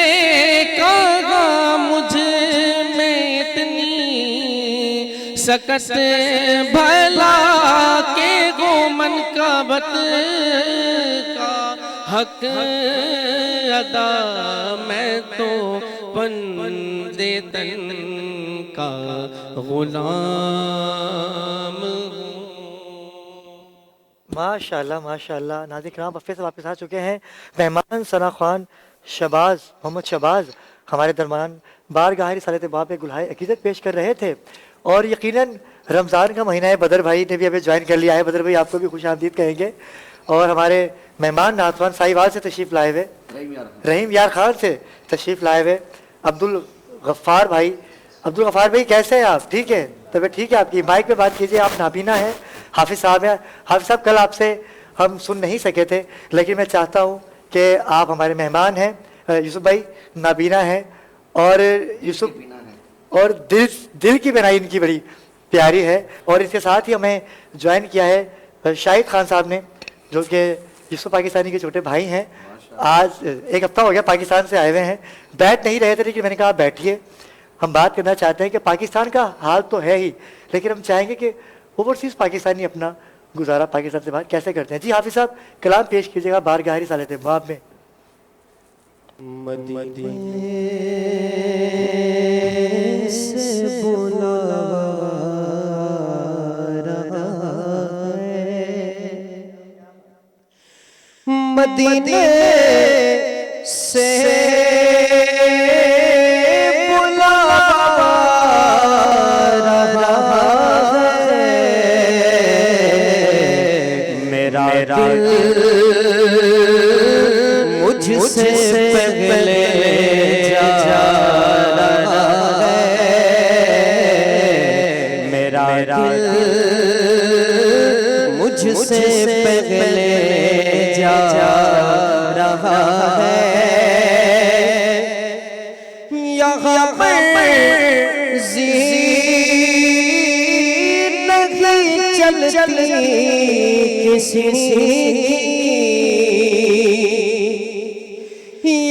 कहा मुझ में इतनी सकत भला के गो मनकबत का हक अदा, मैं तो पंजे तन का गुलाम। माशाल्लाह माशाल्लाह। नाज़रीन किराम, फिर से वापस आ चुके हैं मेहमान सना खान शबाज, मोहम्मद शबाज हमारे दरमियान बारगाह रिसालत बाब पे गुलहाए अकीदत पेश कर रहे थे। और यकीनन रमज़ान का महीना है, बदर भाई ने भी अभी ज्वाइन कर लिया है। बदर भाई आपको भी खुश आमदीद कहेंगे। और हमारे मेहमान नाथवान साहिवाल से तशरीफ़ लाए हुए, रहीम यार खान से तशरीफ़ लाए हुए अब्दुल गफ़ार भाई। अब्दुल गफ़ार भाई कैसे हैं आप? ठीक है, तबीयत ठीक है आपकी? माइक पे बात कीजिए। आप नाबीना हैं, हाफिज़ साहब हैं। हाफिज़ साहब कल आपसे हम सुन नहीं सके थे, लेकिन मैं चाहता हूँ कि आप हमारे मेहमान हैं। यूसुफ भाई नाबीना हैं और यूसुफ और दिल की बनाई इनकी बड़ी प्यारी है। और इसके साथ ही हमें ज्वाइन किया है शाहिद खान साहब ने, जो कि यूसुफ पाकिस्तानी के छोटे भाई हैं। आज एक हफ्ता हो गया पाकिस्तान से आए हुए हैं, बैठ नहीं रहे थे, लेकिन मैंने कहा आप बैठिए। हम बात करना चाहते हैं कि पाकिस्तान का हाल तो है ही, लेकिन हम चाहेंगे कि ओवरसीज़ पाकिस्तानी अपना गुजारा पाकिस्तान से बाहर कैसे करते हैं। जी हाफिज साहब कलाम पेश कीजिएगा बारगाह रिसालत बाब में। मदीने से बुला रहा है मेरा दिल मुझसे पहले जा रहा है मेरा दिल मुझसे पहले जा रहा है यहाँ मर्ज़ी नहीं चलती किसी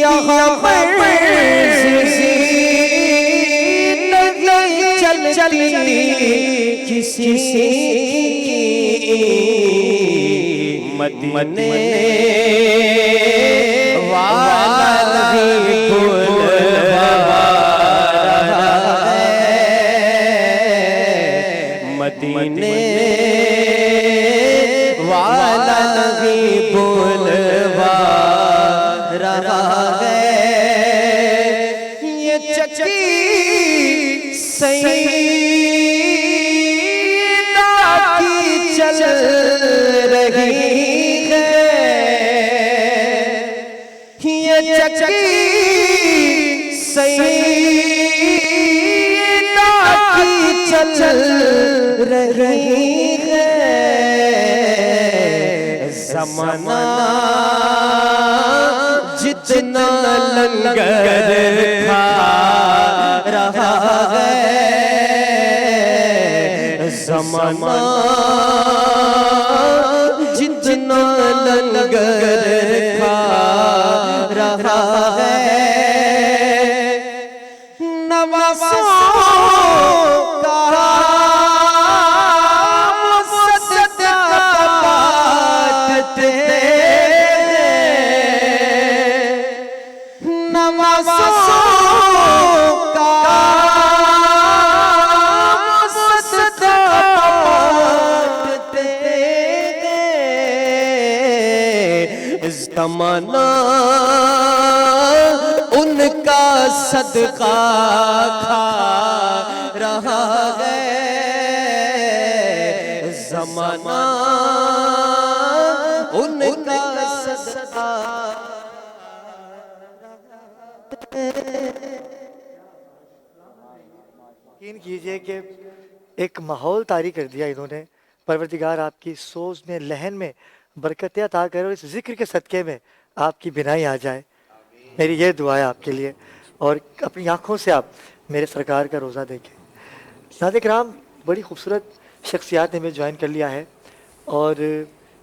यहाँ मर्ज़ी नहीं चलती किसी मदीने वाला भी बुलवा रहा है मदीने वाला भी बुलवा रहा है ये चक्की सईदा की चल रही चक्की सईदा की चल रही है ज़माना जितना लंगर खा रहा है ज़माना जितना लंगर खा रहा है नवाज़ों का सदका बांटते नवाज़ों का सदका बांटते ज़माना उनका सदका खा रहा है ज़माना उनका सदका यकीन कीजिए कि एक माहौल तारी कर दिया इन्होंने। परवरदिगार आपकी सोच में लहन में बरकत अता करे और इस जिक्र के सदक़े में आपकी बिनाई आ जाए। मेरी ये दुआ है आपके लिए और अपनी आँखों से आप मेरे सरकार का रोज़ा देखें। नाज़रीन किराम बड़ी खूबसूरत शख्सियात ने हमें ज्वाइन कर लिया है और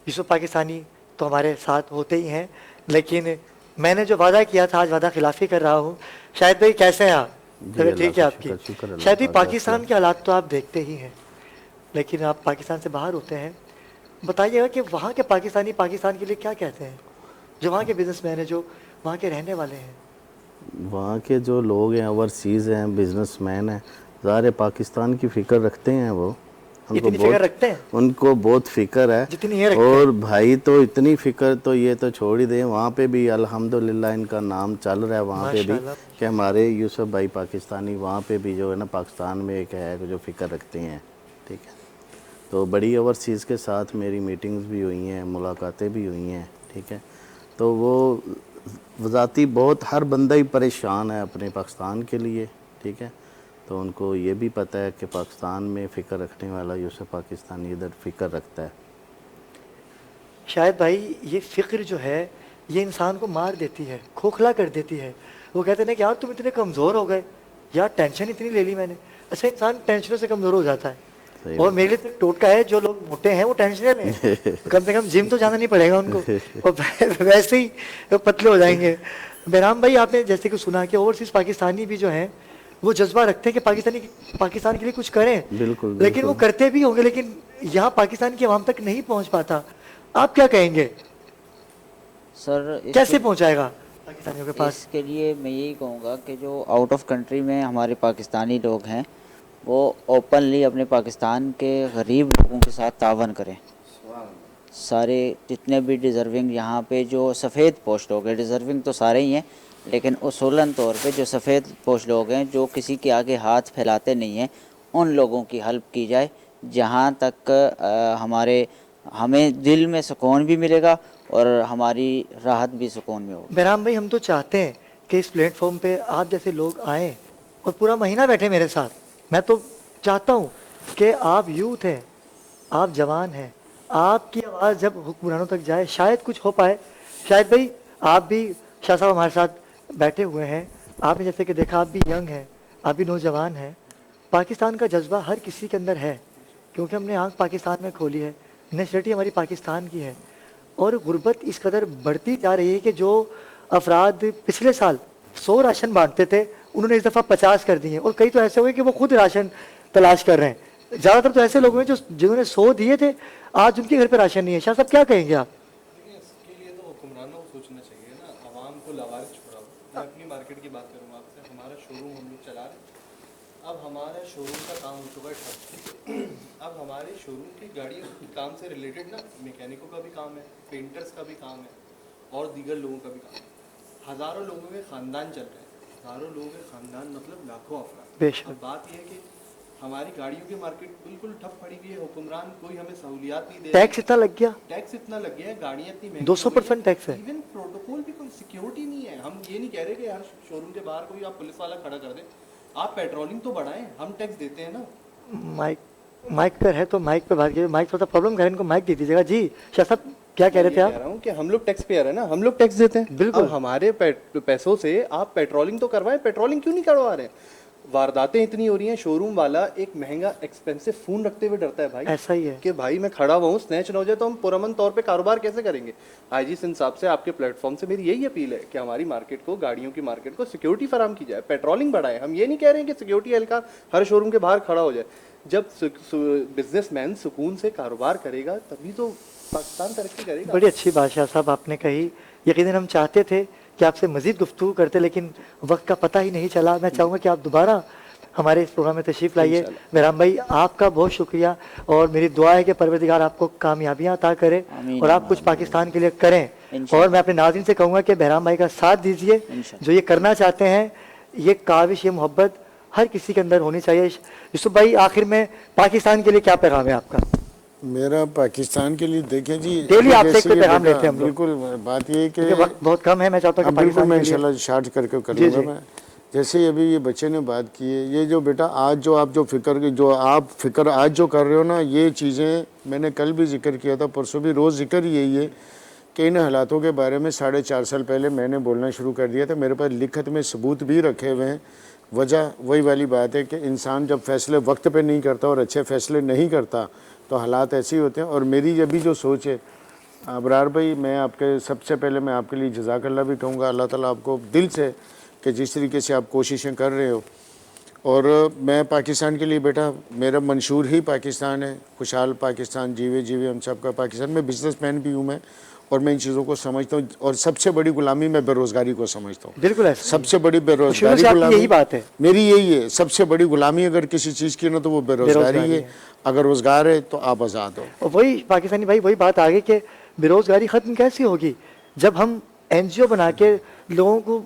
यूसुफ पाकिस्तानी तो हमारे साथ होते ही हैं, लेकिन मैंने जो वादा किया था आज वादा खिलाफ़ी कर रहा हूँ। शायद भाई कैसे हैं आप? चलो ठीक है आपकी। शायद ही पाकिस्तान के हालात तो आप देखते ही हैं, लेकिन आप पाकिस्तान से बाहर होते हैं। बताइएगा कि वहाँ के पाकिस्तानी पाकिस्तान के लिए क्या कहते हैं, जो वहाँ के बिजनेसमैन हैं, जो वहाँ के रहने वाले हैं। वहाँ के जो लोग हैं ओवरसीज़ हैं, बिजनेसमैन हैं, ज़ाहिर पाकिस्तान की फ़िक्र रखते हैं। वो उनको बहुत रखते हैं, उनको बहुत फ़िक्र है जितनी ये रखते और भाई तो इतनी फ़िक्र तो ये तो छोड़ ही दें। वहाँ पे भी अल्हम्दुलिल्लाह इनका नाम चल रहा है वहाँ पे भी कि हमारे यूसुफ भाई पाकिस्तानी वहाँ पे भी जो है ना पाकिस्तान में एक है जो फ़िक्र रखते हैं। ठीक है, तो बड़ी ओवरसीज़ के साथ मेरी मीटिंग्स भी हुई हैं, मुलाकातें भी हुई हैं। ठीक है, तो वो ज़ाती बहुत हर बंदा ही परेशान है अपने पाकिस्तान के लिए। ठीक है, तो उनको ये भी पता है कि पाकिस्तान में फ़िक्र रखने वाला यूसुफ पाकिस्तानी इधर फ़िक्र रखता है। शायद भाई ये फ़िक्र जो है ये इंसान को मार देती है, खोखला कर देती है। वो कहते हैं कि यार तुम इतने कमज़ोर हो गए, यार टेंशन इतनी ले ली मैंने। अच्छा, इंसान टेंशनों से कमज़ोर हो जाता है। और मेरे लिए तो टोटका है, जो लोग मोटे हैं वो टेंशन लें, कम से कम जिम तो जाना नहीं पड़ेगा उनको, और वैसे ही पतले हो जाएंगे। बहराम भाई आपने जैसे कि सुना कि ओवरसीज़ पाकिस्तानी भी जो हैं वो जज्बा रखते हैं कि पाकिस्तान के लिए कुछ करें, बिल्कुल, लेकिन वो करते भी होंगे, लेकिन यहाँ पाकिस्तान की आवाम तक नहीं पहुँच पाता। आप क्या कहेंगे, सर कैसे पहुँचाएगा पाकिस्तानियों के पास? इसके लिए मैं यही कहूँगा कि जो आउट ऑफ कंट्री में हमारे पाकिस्तानी लोग हैं वो ओपनली अपने पाकिस्तान के गरीब लोगों के साथ तावन करें। सारे जितने भी डिज़र्विंग यहाँ पे जो सफ़ेद पोस्ट लोग हैं, डिज़र्विंग तो सारे ही हैं, लेकिन उसूलन तौर पे जो सफ़ेद पोस्ट लोग हैं जो किसी के आगे हाथ फैलाते नहीं हैं, उन लोगों की हेल्प की जाए। जहाँ तक हमें दिल में सुकून भी मिलेगा और हमारी राहत भी सुकून में होगी। बहराम भाई, हम तो चाहते हैं कि इस प्लेटफॉर्म पे आप जैसे लोग आएँ और पूरा महीना बैठे मेरे साथ। मैं तो चाहता हूँ कि आप यूथ हैं, आप जवान हैं, आपकी आवाज़ जब हुक्मरानों तक जाए शायद कुछ हो पाए। शायद भाई आप भी, शाह साहब हमारे साथ बैठे हुए हैं, आपने जैसे कि देखा, आप भी यंग हैं, आप भी नौजवान हैं। पाकिस्तान का जज्बा हर किसी के अंदर है, क्योंकि हमने आँख पाकिस्तान में खोली है, नेशनलिटी हमारी पाकिस्तान की है। और गुर्बत इस कदर बढ़ती जा रही है कि जो अफराद पिछले साल 100 राशन बांटते थे, उन्होंने इस दफ़ा 50 कर दिए, और कई तो ऐसे हुए कि वो खुद राशन तलाश कर रहे हैं। ज़्यादातर तो ऐसे लोग हैं जो जिन्होंने 100 दिए थे, आज उनके घर पे राशन नहीं है। शाह साहब क्या कहेंगे आप? इसके लिए तो हुक्मरानों को सोचना चाहिए ना, आवाम को लावारिस छोड़ा। मैं अपनी मार्केट की बात करूँ आपसे, हमारा शोरूम हम लोग चला रहे हैं। अब हमारा शोरूम का काम हो चुका है ठप। अब हमारे शोरूम की गाड़ियों के काम से रिलेटेड ना मैकेनिकों का भी काम है, पेंटर्स का भी काम है और दीगर लोगों का भी काम है। हज़ारों लोगों के ख़ानदान चल रहे हैं, हज़ारों लोगों के ख़ानदान मतलब लाखों अफराद। बेशक। अब बात यह है कि हमारी गाड़ियों की मार्केट बिल्कुल ठप पड़ी हुई है। हुक्मरान कोई हमें सहूलियात नहीं दे रहे। टैक्स इतना लग गया, टैक्स इतना लग गया है, गाड़ियाँ इतनी महंगी 200% टैक्स है। इवन प्रोटोकॉल भी कोई सिक्योरिटी नहीं है। हम ये नहीं कह रहे कि हर शोरूम के बाहर कोई आप पुलिस वाला खड़ा कर दें, आप पेट्रोलिंग तो बढ़ाएं, हम टैक्स देते हैं ना। माइक पर है तो माइक पे बात कीजिए, माइक थोड़ा प्रॉब्लम कर, इनको माइक दे दीजिएगा। जी शाह साहब क्या कह रहे थे आप? कह रहा हूँ कि हम लोग टैक्स पेयर है ना, हम लोग टैक्स देते हैं। बिल्कुल। अब हमारे पैसों से आप पेट्रोलिंग तो करवाएं, पेट्रोलिंग क्यों नहीं करवा रहे हैं? वारदातें इतनी हो रही हैं, शोरूम वाला एक महंगा एक्सपेंसिव फोन रखते हुए डरता है भाई। ऐसा ही है कि भाई मैं खड़ा हुआ हूँ, स्नैच न हो जाए तो हम पुरअमन तौर पे कारोबार कैसे करेंगे। आईजी सिंध साहब से आपके प्लेटफॉर्म से मेरी यही अपील है कि हमारी मार्केट को, गाड़ियों की मार्केट को सिक्योरिटी फराम की जाए, पेट्रोलिंग बढ़ाए। हम ये नहीं कह रहे हैं कि सिक्योरिटी एहलकार हर शोरूम के बाहर खड़ा हो जाए। जब बिजनेसमैन सुकून से कारोबार करेगा तभी तो पाकिस्तान तरक्की करेगा। बड़ी अच्छी बात शाह साहब आपने कही। यकीनन हम चाहते थे कि आपसे मज़ीद गुफ्तगू करते, लेकिन वक्त का पता ही नहीं चला। मैं चाहूँगा कि आप दोबारा हमारे इस प्रोग्राम में तशरीफ़ लाइए। बहराम भाई आपका बहुत शुक्रिया, और मेरी दुआ है कि परवरदिगार आपको कामयाबियाँ अता करे और आप कुछ पाकिस्तान के लिए करें। और मैं अपने नाज़रीन से कहूँगा कि बहराम भाई का साथ दीजिए, जो ये करना चाहते हैं, ये काविश, ये मोहब्बत हर किसी के अंदर होनी चाहिए। यूसुफ भाई आखिर में पाकिस्तान के लिए क्या पैगाम है आपका? मेरा पाकिस्तान के लिए देखें जी, डेली आपसे एक पैगाम लेते हैं हम लोग। बिल्कुल बात ये है कि वक्त बहुत कम है, मैं चाहता हूँ कि बिल्कुल मैं पाकिस्तान के लिए इंशाल्लाह शार्ट करके करूँगा। मैं जैसे अभी ये बच्चे ने बात की है, ये जो बेटा आज जो आप जो फिक्र आज जो कर रहे हो ना, ये चीज़ें मैंने कल भी जिक्र किया था, परसों भी, रोज़ जिक्र यही है कि इन हालातों के बारे में 4.5 साल पहले मैंने बोलना शुरू कर दिया था। मेरे पास लिखत में सबूत भी रखे हुए हैं। वजह वही वाली बात है कि इंसान जब फैसले वक्त पे नहीं करता और अच्छे फैसले नहीं करता तो हालात ऐसे ही होते हैं। और मेरी अभी जो सोच है, अबरार भाई, मैं आपके सबसे पहले मैं आपके लिए जज़ाकल्लाह भी कहूँगा, अल्लाह ताला आपको दिल से, कि जिस तरीके से आप कोशिशें कर रहे हो। और मैं पाकिस्तान के लिए बेटा, मेरा मंशूर ही पाकिस्तान है, खुशहाल पाकिस्तान, जीवे जीवे हम सब का पाकिस्तान। मैं बिजनेसमैन भी हूँ मैं, और मैं इन चीज़ों को समझता हूँ। और सबसे बड़ी गुलामी मैं बेरोज़गारी को समझता हूँ। बिल्कुल ऐसा सबसे बड़ी बेरोज़गारी गुलामी, यही बात है मेरी, यही है सबसे बड़ी गुलामी अगर किसी चीज़ की ना, तो वो बेरोज़गारी है। अगर रोज़गार है तो आप आज़ाद हो। और वही पाकिस्तानी भाई वही बात आ गई कि बेरोज़गारी ख़त्म कैसी होगी? जब हम NGO बना के लोगों को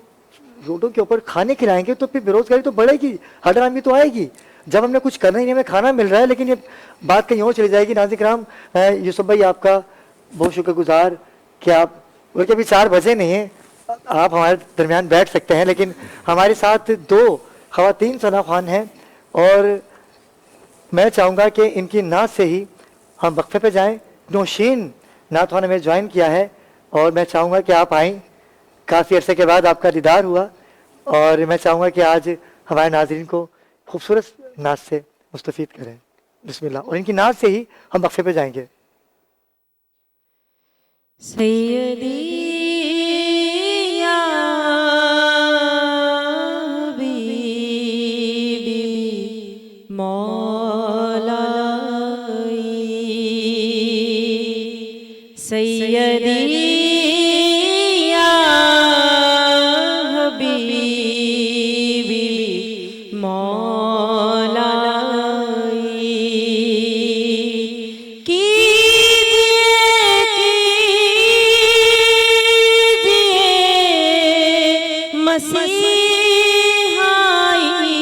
रोडों के ऊपर खाने खिलाएंगे तो फिर बेरोज़गारी तो बढ़ेगी, हडरामी तो आएगी। जब हमने कुछ करना ही नहीं, हमें खाना मिल रहा है, लेकिन ये बात कहीं और चली जाएगी। नाज़रीन किराम, यूसुफ भाई आपका बहुत शुक्रगुजार कि आप, बल्कि अभी 4 बजे नहीं हैं, आप हमारे दरमियान बैठ सकते हैं। लेकिन हमारे साथ 2 ख़वातीन सना ख़्वान हैं, और मैं चाहूँगा कि इनकी नात से ही हम वक्फे पे जाएं। नौशीन नात ख़्वान हमें ज्वाइन किया है, और मैं चाहूँगा कि आप आएँ। काफ़ी अरसे के बाद आपका दीदार हुआ, और मैं चाहूँगा कि आज हमारे नाज़रीन को खूबसूरत नात से मुस्तफ़ीद करें। बिस्मिल्लाह। और इनकी नात से ही हम वक्फे पे जाएंगे। सैयदी या हबीब सैयदी या हबीबी मौलाई कीजिए मसीहाई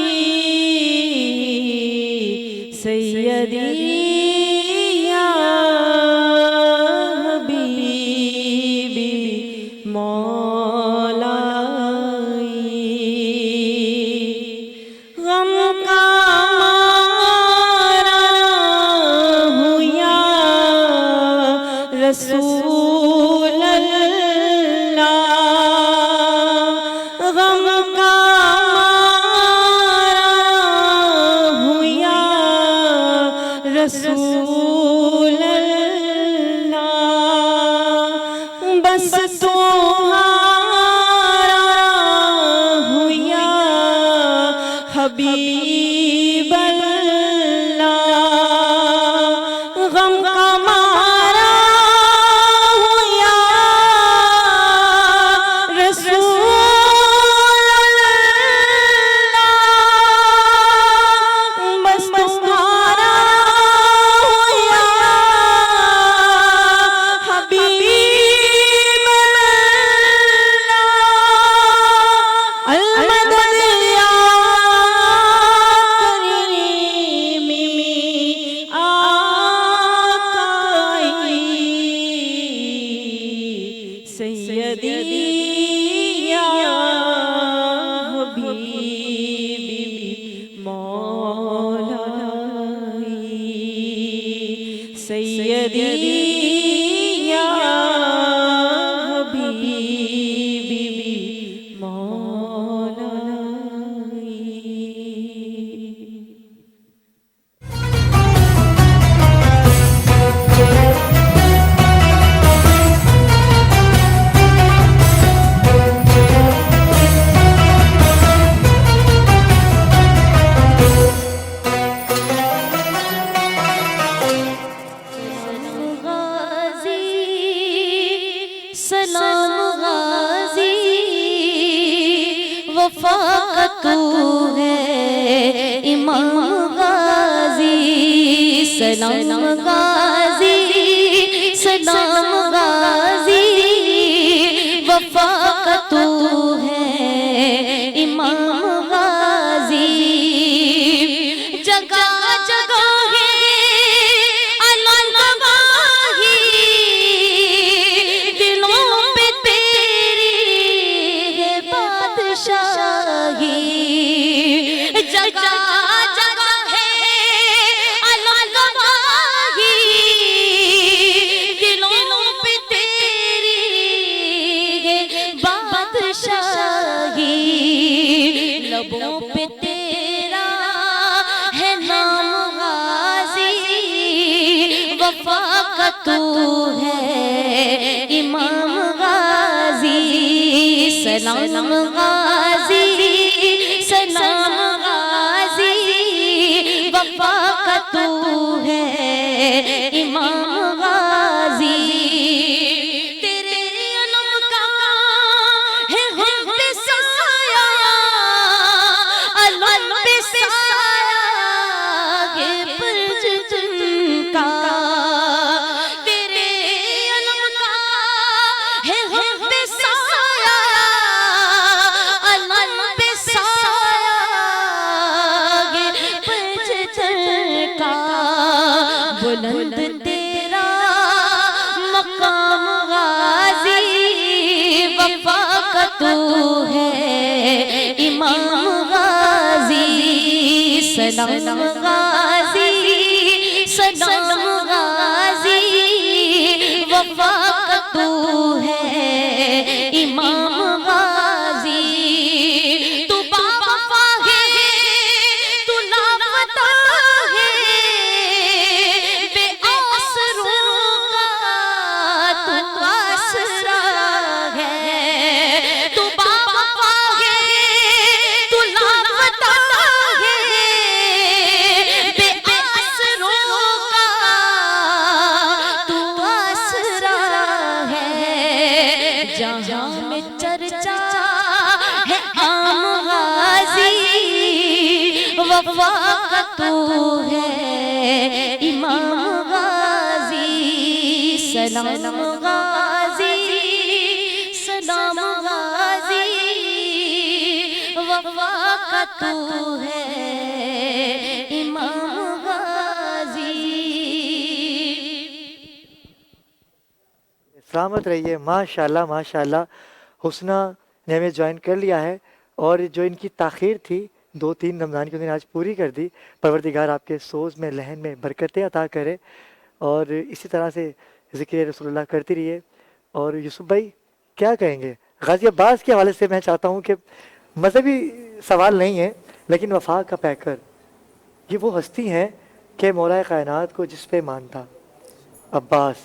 सैयदी या हबीबी मौलाई गम का मारा हूँ या रसूल अल्लाह गम का मारा हूँ या रसूल अल्लाह बस तुम्हारा हूँ या हबीब अल्लाह गम का मारा हूँ या रसूल अल्लाह बस तुम्हारा हूँ या हबीब अल्लाह अलमदद या करीमी आकाई सैयदी या हबीबी मौलाई सैयदी या हबीबी मौलाई सलाम गाजी वफा का तू है इमाम गाजी सलाम गाजी सलाम गाजी वफा का तू है इमाम गाजी जगह जगह है अलग गवाही दिलों पे तेरी है बादशाही जगह जगह है अलग गवाही दिलों पे तेरी है बादशाही लबों पे तेरा है नाम गाजी वफा का तू है इमाम गाजी सलाम गाजी सलाम गाजी वफा का तू है इमाम गाजी तेरे अलम का है हम पे साया अलम पे साया है परज का तेरे अलम का है हम पे साया अलम पे साया है परज का बुलंद तेरा मकाम गाजी वफा का तू है इमाम गाजी सलाम गाजी सलाम गाजी वफा का तू है इमाम गाजी तू बावफा है तू लापता है बेआसरों का तू आसरा है तू बावफा है तू लापता है जहां में चर्चा है आम गाजी वफा का तू है इमाम गाजी सलाम गाजी सलाम गाजी वफा का तू है इमाम गाजी। सलामत रहिए। माशाल्लाह माशाल्लाह। हुस्ना ने हमें ज्वाइन कर लिया है और जो इनकी ताख़ीर थी 2-3 रमज़ान की उन्होंने आज पूरी कर दी। परवरदिगार आपके सोज़ में लहन में बरकतें अता करे और इसी तरह से ज़िक्र रसूलुल्लाह करती रहिए। और यूसुफ भाई क्या कहेंगे गाज़ी अब्बास के हवाले से? मैं चाहता हूँ कि मज़हबी सवाल नहीं है लेकिन वफ़ा का पैकर ये वो हस्ती हैं कि मौला कायनात को जिस पे मानता अब्बास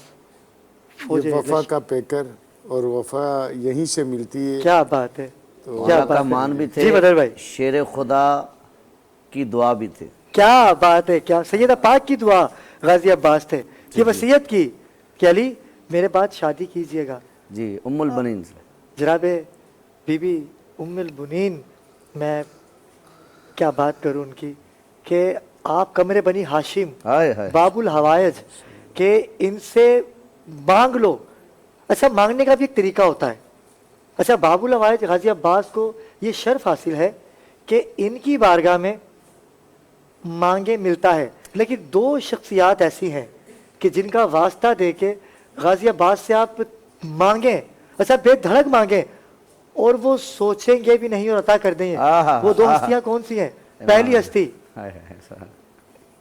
ये वफ़ा का पैकर और वफ़ा यहीं से मिलती है। क्या बात है। तो क्या का मान भी थे, जी बदर भाई शेर खुदा की दुआ भी थे। क्या बात है। क्या सैयदा पाक की दुआ गाज़ी अब्बास थे कि वसीयत की कि अली मेरे बाद शादी कीजिएगा। जी उम्मुल बनीन से जनाब बीबी उम्मुल बनीन, मैं क्या बात करूं उनकी कि आप कमरे बनी हाशिम बाबुल हवायज के इनसे मांग लो। अच्छा मांगने का भी एक तरीका होता है। अच्छा बाबुल हवायज गाज़ी अब्बास को ये शर्फ हासिल है कि इनकी बारगाह में मांगे मिलता है, लेकिन 2 शख्सियात ऐसी हैं कि जिनका वास्ता दे के गाज़ी अब्बास से आप मांगे, अच्छा बेधड़क मांगे और वो सोचेंगे भी नहीं और अता कर देंगे। वो 2 हस्तियाँ कौन सी हैं? पहली हस्ती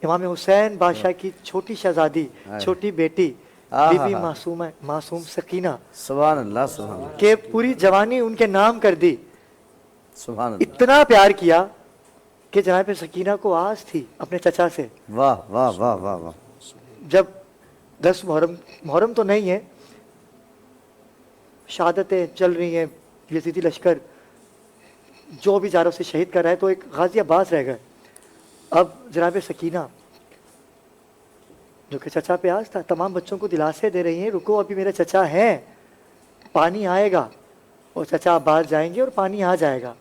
इमाम हुसैन बादशाह की छोटी शहजादी छोटी बेटी बीबी मासूम सकीना सुभान अल्लाह सुभान अल्लाह के पूरी जवानी उनके नाम कर दी। सुभान अल्लाह। इतना प्यार किया कि जनाब सकीना को आस थी अपने चचा से। वाह वाह वाह वाह वाह। जब 10 मुहर्रम तो नहीं है, शहादतें चल रही हैं, यजीदी लश्कर जो भी जारों से शहीद कर रहा है, तो एक गाज़ी अब्बास रह गए। अब जनाब सकीना जो कि चचा पे आस था, तमाम बच्चों को दिलासे दे रही हैं, रुको अभी मेरे चचा हैं, पानी आएगा और चचा अब्बास जाएंगे और पानी आ जाएगा।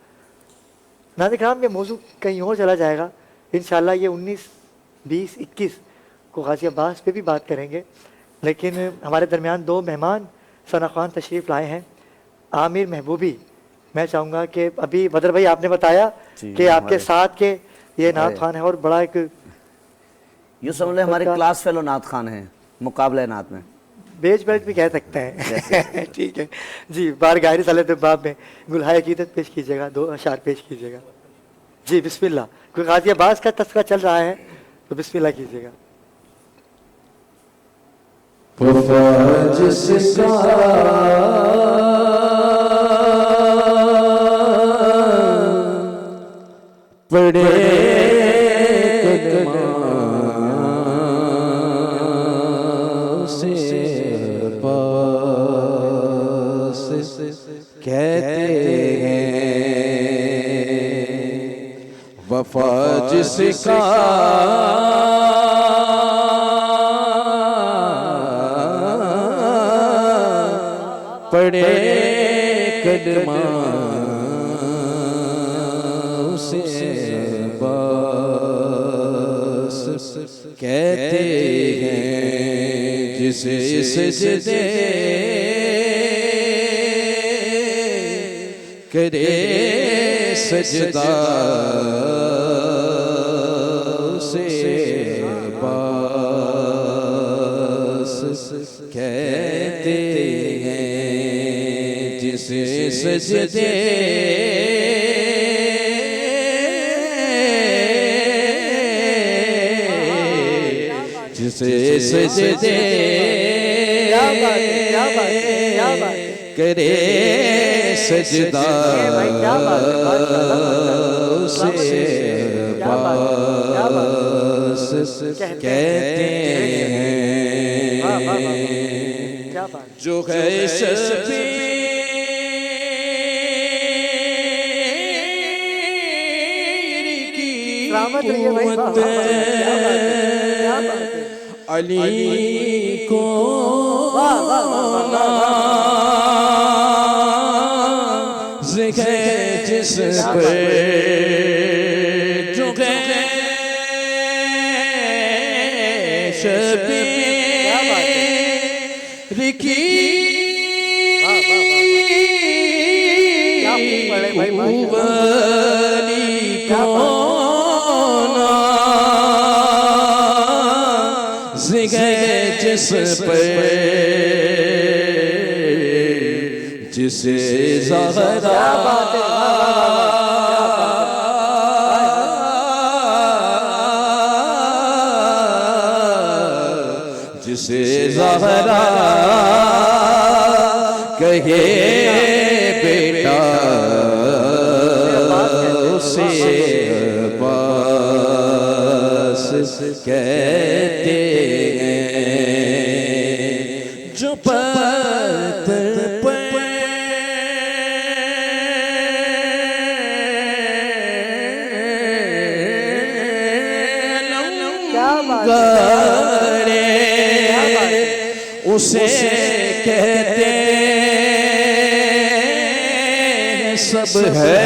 नाज़रीन ये मौजू कहीं और चला जाएगा इंशाल्लाह। ये 19, 20, 21 को गाज़ी अब्बास पे भी बात करेंगे, लेकिन हमारे दरमियान 2 मेहमान सना खान तशरीफ़ लाए हैं। आमिर महबूबी, मैं चाहूँगा कि अभी बदर भाई आपने बताया कि आपके साथ के ये नात खान है और बड़ा एक यूँ समझ लें हमारे क्लास फेलो नात खान हैं मुकाबले नात में, बेच बेच भी कह सकते हैं। ठीक है जी। बार गायरी सालत बाब में गुलहाय अकीदत पेश कीजिएगा, 2 अशार पेश कीजिएगा जी। बिस्मिल्लाह। कोई गाज़ी अब्बास का तस्करा चल रहा है तो बिस्मिल्लाह कीजिएगा। वफा जिसका पड़े कदमा उसे बस कहते हैं, जिसे सजदे करे सजदा उसे बस कहते हैं, जिसे सजदे जिसे सजदे करे सजदा उसे बस कहते हैं, जो है शबीर की उम्मत अली को पे जो है शबीर की जिस पे जिसे ज़हरा जिसे ज़हरा कहे बेटा उसे अब्बास कहते जो पत करे उसे कहते सब है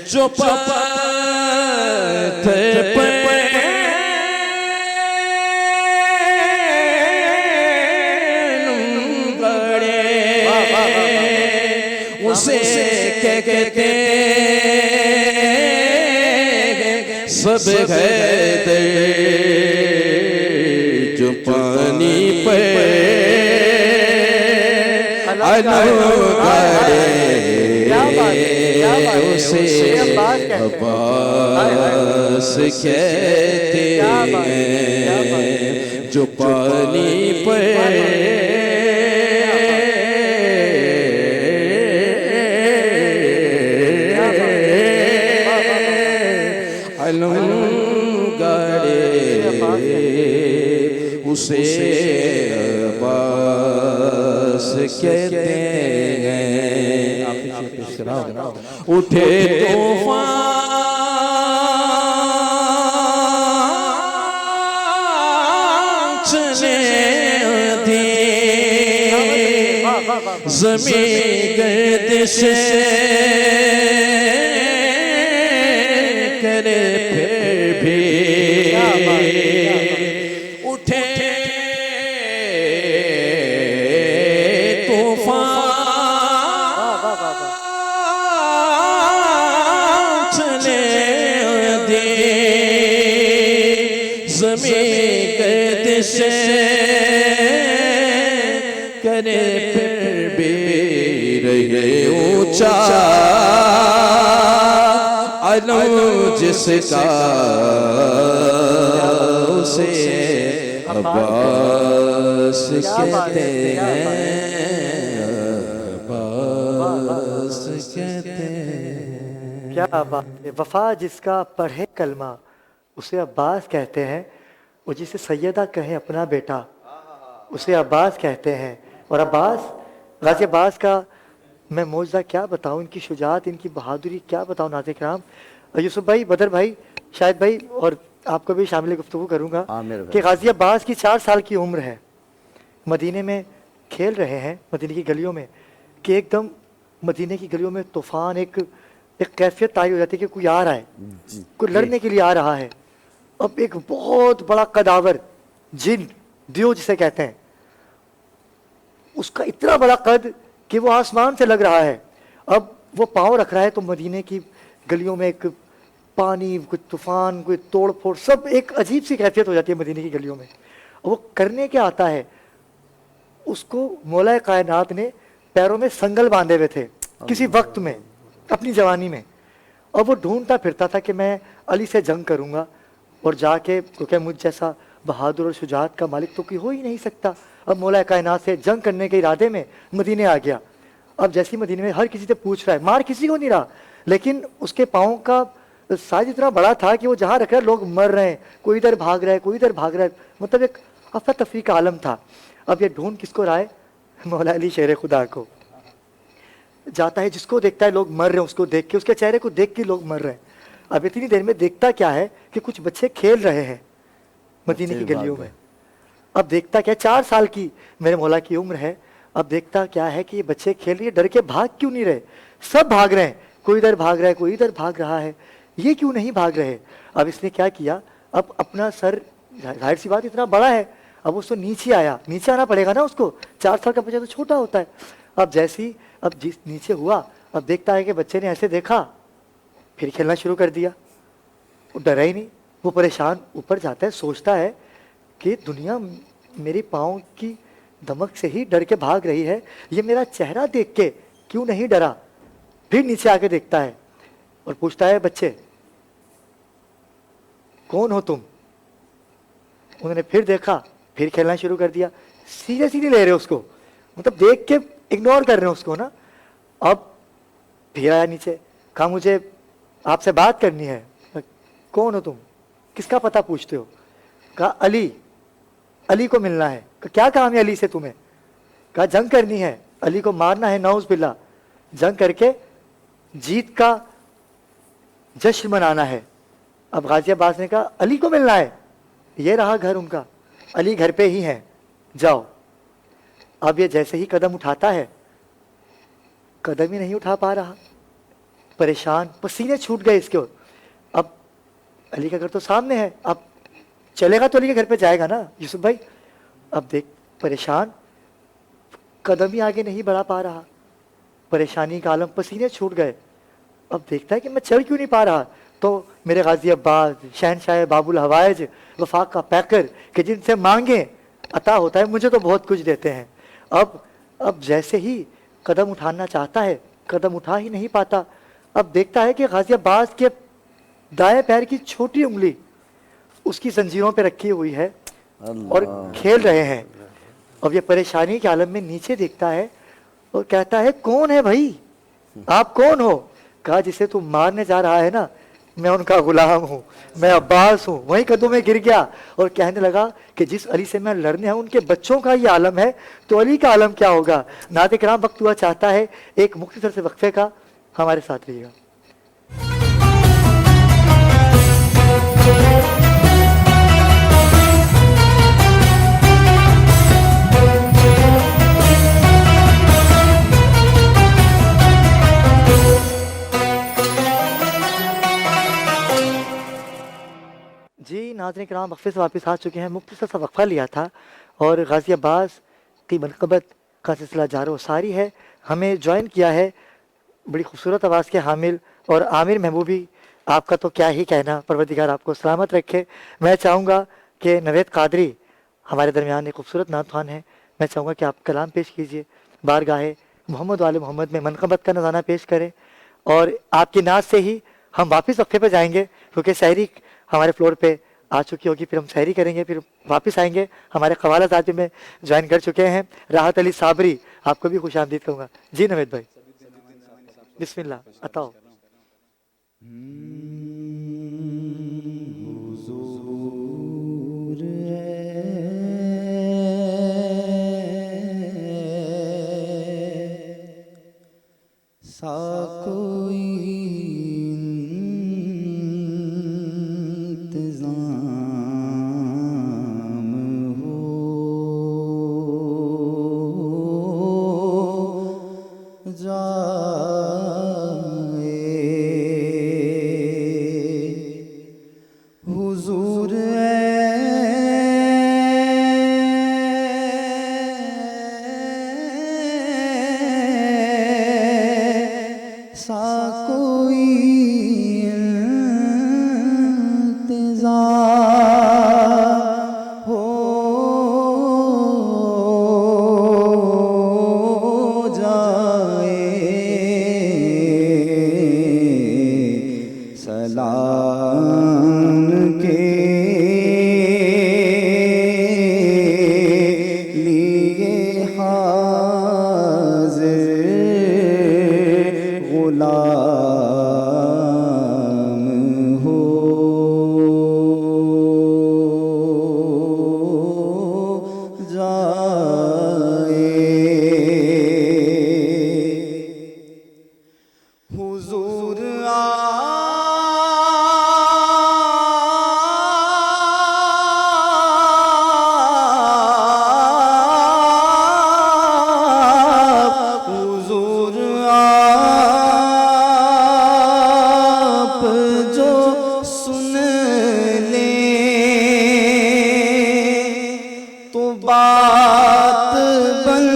जो पत उसे कहते सब कहते जो पानी पे अनुगारे उसे अब्बास कहते जो पानी पे उसे अब्बास कहते हैं उठे तूफान चले ज़मीन गर्दिश करे फिर भी उठे तूफान चले दे ज़मीन गर्दिश करे फिर भी रहे ऊंचा अलम जिसका उसे अब्बास कहते हैं अब्बास कहते हैं। क्या बात है। वफा जिसका पढ़े कलमा उसे अब्बास कहते हैं, और जिसे सैयदा कहें अपना बेटा उसे अब्बास कहते हैं। और अब्बास गाजी अब्बास का मैं मौजज़ा क्या बताऊं, इनकी शुजात इनकी बहादुरी क्या बताऊं नाज़रीन किराम। यूसुफ भाई, बदर भाई, शाहिद भाई और आपको भी शामिल गुफ्तगू करूंगा कि गाजी अब्बास की 4 साल की उम्र है, मदीने में खेल रहे हैं मदीने की गलियों में कि एकदम मदीने की गलियों में तूफ़ान एक कैफियत तारी हो जाती है कि कोई आ रहा है, कोई लड़ने के लिए आ रहा है। अब एक बहुत बड़ा कदावर जिन दियो जिसे कहते हैं, उसका इतना बड़ा कद कि वो आसमान से लग रहा है। अब वो पाँव रख रहा है तो मदीने की गलियों में एक पानी, कोई तूफान, कोई तोड़ फोड़, सब एक अजीब सी कैफियत हो जाती है मदीने की गलियों में। वो करने क्या आता है, उसको मौला कायनात ने पैरों में संगल बांधे हुए थे किसी वक्त में अपनी जवानी में, और वो ढूंढता फिरता था कि मैं अली से जंग करूंगा और जाके, क्योंकि मुझ जैसा बहादुर और शुजात का मालिक तो कोई हो ही नहीं सकता। अब मौला कायनात से जंग करने के इरादे में मदीने आ गया। अब जैसी मदीने में हर किसी से पूछ रहा है, मार किसी को नहीं रहा, लेकिन उसके पाँव का साइज इतना बड़ा था कि वो जहाँ रख रहा है लोग मर रहे हैं, कोई इधर भाग रहा है, कोई इधर भाग रहा है, मतलब एक अफरा तफरी का आलम था। अब ये ढूंढ किसको रहा है, मौला अली शेर खुदा को जाता है, जिसको देखता है लोग मर रहे हैं, उसको देख के, उसके चेहरे को देख के लोग मर रहे हैं। अब इतनी देर में देखता क्या है कि कुछ बच्चे खेल रहे हैं मदीने की गलियों में। अब देखता क्या, 4 साल की मेरे मौला की उम्र है, अब देखता क्या है कि ये बच्चे खेल रहे, डर के भाग क्यों नहीं रहे? सब भाग रहे हैं, कोई इधर भाग रहा है, कोई इधर भाग रहा है, ये क्यों नहीं भाग रहे? अब इसने क्या किया, अब अपना सर, जाहिर सी बात इतना बड़ा है, अब उसको नीचे आया, नीचे आना पड़ेगा ना उसको, 4 साल का बच्चा तो छोटा होता है। अब जैसे ही अब जिस नीचे हुआ, अब देखता है कि बच्चे ने ऐसे देखा, फिर खेलना शुरू कर दिया। वो डरा ही नहीं, वो परेशान ऊपर जाता है, सोचता है कि दुनिया मेरे पाँव की धमक से ही डर के भाग रही है, ये मेरा चेहरा देख के क्यों नहीं डरा? फिर नीचे आके देखता है और पूछता है, बच्चे कौन हो तुम? उन्होंने फिर देखा, फिर खेलना शुरू कर दिया। सीरियसली नहीं ले रहे उसको, मतलब देख के इग्नोर कर रहे हैं उसको ना। अब फिर आया नीचे, कहा मुझे आपसे बात करनी है। कौन हो तुम? किसका पता पूछते हो? कहा अली, अली को मिलना है। कहा क्या काम है अली से तुम्हें? कहा जंग करनी है, अली को मारना है, नौज बिल्ला, जंग करके जीत का जश्न मनाना है। अब गाजी अब्बास ने कहा अली को मिलना है, ये रहा घर उनका, अली घर पे ही है, जाओ। अब ये जैसे ही कदम उठाता है, कदम ही नहीं उठा पा रहा, परेशान, पसीने छूट गए इसके। अब अली का घर तो सामने है, अब चलेगा तो अली के घर पे जाएगा ना यूसुफ भाई। अब देख परेशान, कदम ही आगे नहीं बढ़ा पा रहा, परेशानी का आलम, पसीने छूट गए। अब देखता है कि मैं चल क्यों नहीं पा रहा। तो मेरे गाजी अब्बास, शहनशाह बाबुल हवाइज, वफाक का पैकर, कि जिनसे मांगे अता होता है, मुझे तो बहुत कुछ देते हैं। अब जैसे ही कदम उठाना चाहता है, कदम उठा ही नहीं पाता। अब देखता है कि गाजी अब्बास के दाएं पैर की छोटी उंगली उसकी जंजीरों पे रखी हुई है और खेल रहे हैं। अब ये परेशानी के आलम में नीचे देखता है और कहता है, कौन है भाई, आप कौन हो? कहा जिसे तू मारने जा रहा है ना, मैं उनका गुलाम हूँ, मैं अब्बास हूँ। वहीं कदमों में गिर गया और कहने लगा कि जिस अली से मैं लड़ने हूँ, उनके बच्चों का ये आलम है, तो अली का आलम क्या होगा? नाज़िर किराम, वक्त हुआ चाहता है एक मुख्तसर से वक्फे का, हमारे साथ रहिएगा। जी नाज़रीन किराम, वक्फे से वापस आ चुके हैं। मुख्तसर सा वक्फा लिया था और गाजी अब्बास की मनक़बत का सिलसिला जारो सारी है। हमें ज्वाइन किया है बड़ी खूबसूरत आवाज़ के हामिल और आमिर महबूबी, आपका तो क्या ही कहना, परवरदिगार आपको सलामत रखे। मैं चाहूँगा कि नवेद कादरी हमारे दरमियान एक खूबसूरत नातवान है, मैं चाहूँगा कि आप कलाम पेश कीजिए, बारगाहे मोहम्मद वाले मोहम्मद में मनक़बत का नज़ाना पेश करें और आपकी नात से ही हम वापस वक्फे पे जाएंगे, क्योंकि सहरी हमारे फ्लोर पे आ चुकी होगी, फिर हम सहरी करेंगे, फिर वापस आएंगे। हमारे क़वाला आज में ज्वाइन कर चुके हैं राहत अली साबरी, आपको भी खुश आमदीद कहूँगा। जी नवेद भाई, बिस्मिल्लाह, अताओ। बात बन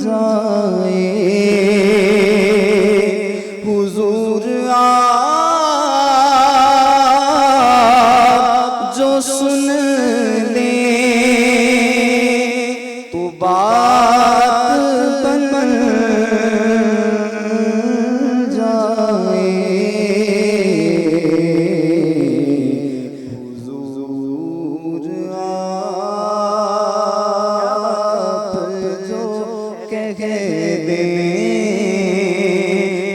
जाए हुजूर आप जो सुन ले तो बात बन जाए हुजूर आप जो कह दे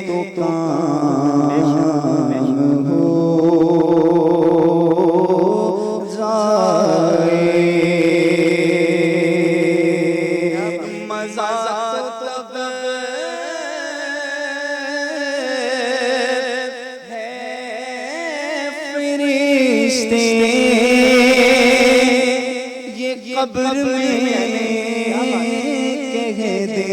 तो काम हो जाए। मज़ा तब है फरिश्ते ये कब्र में कह दे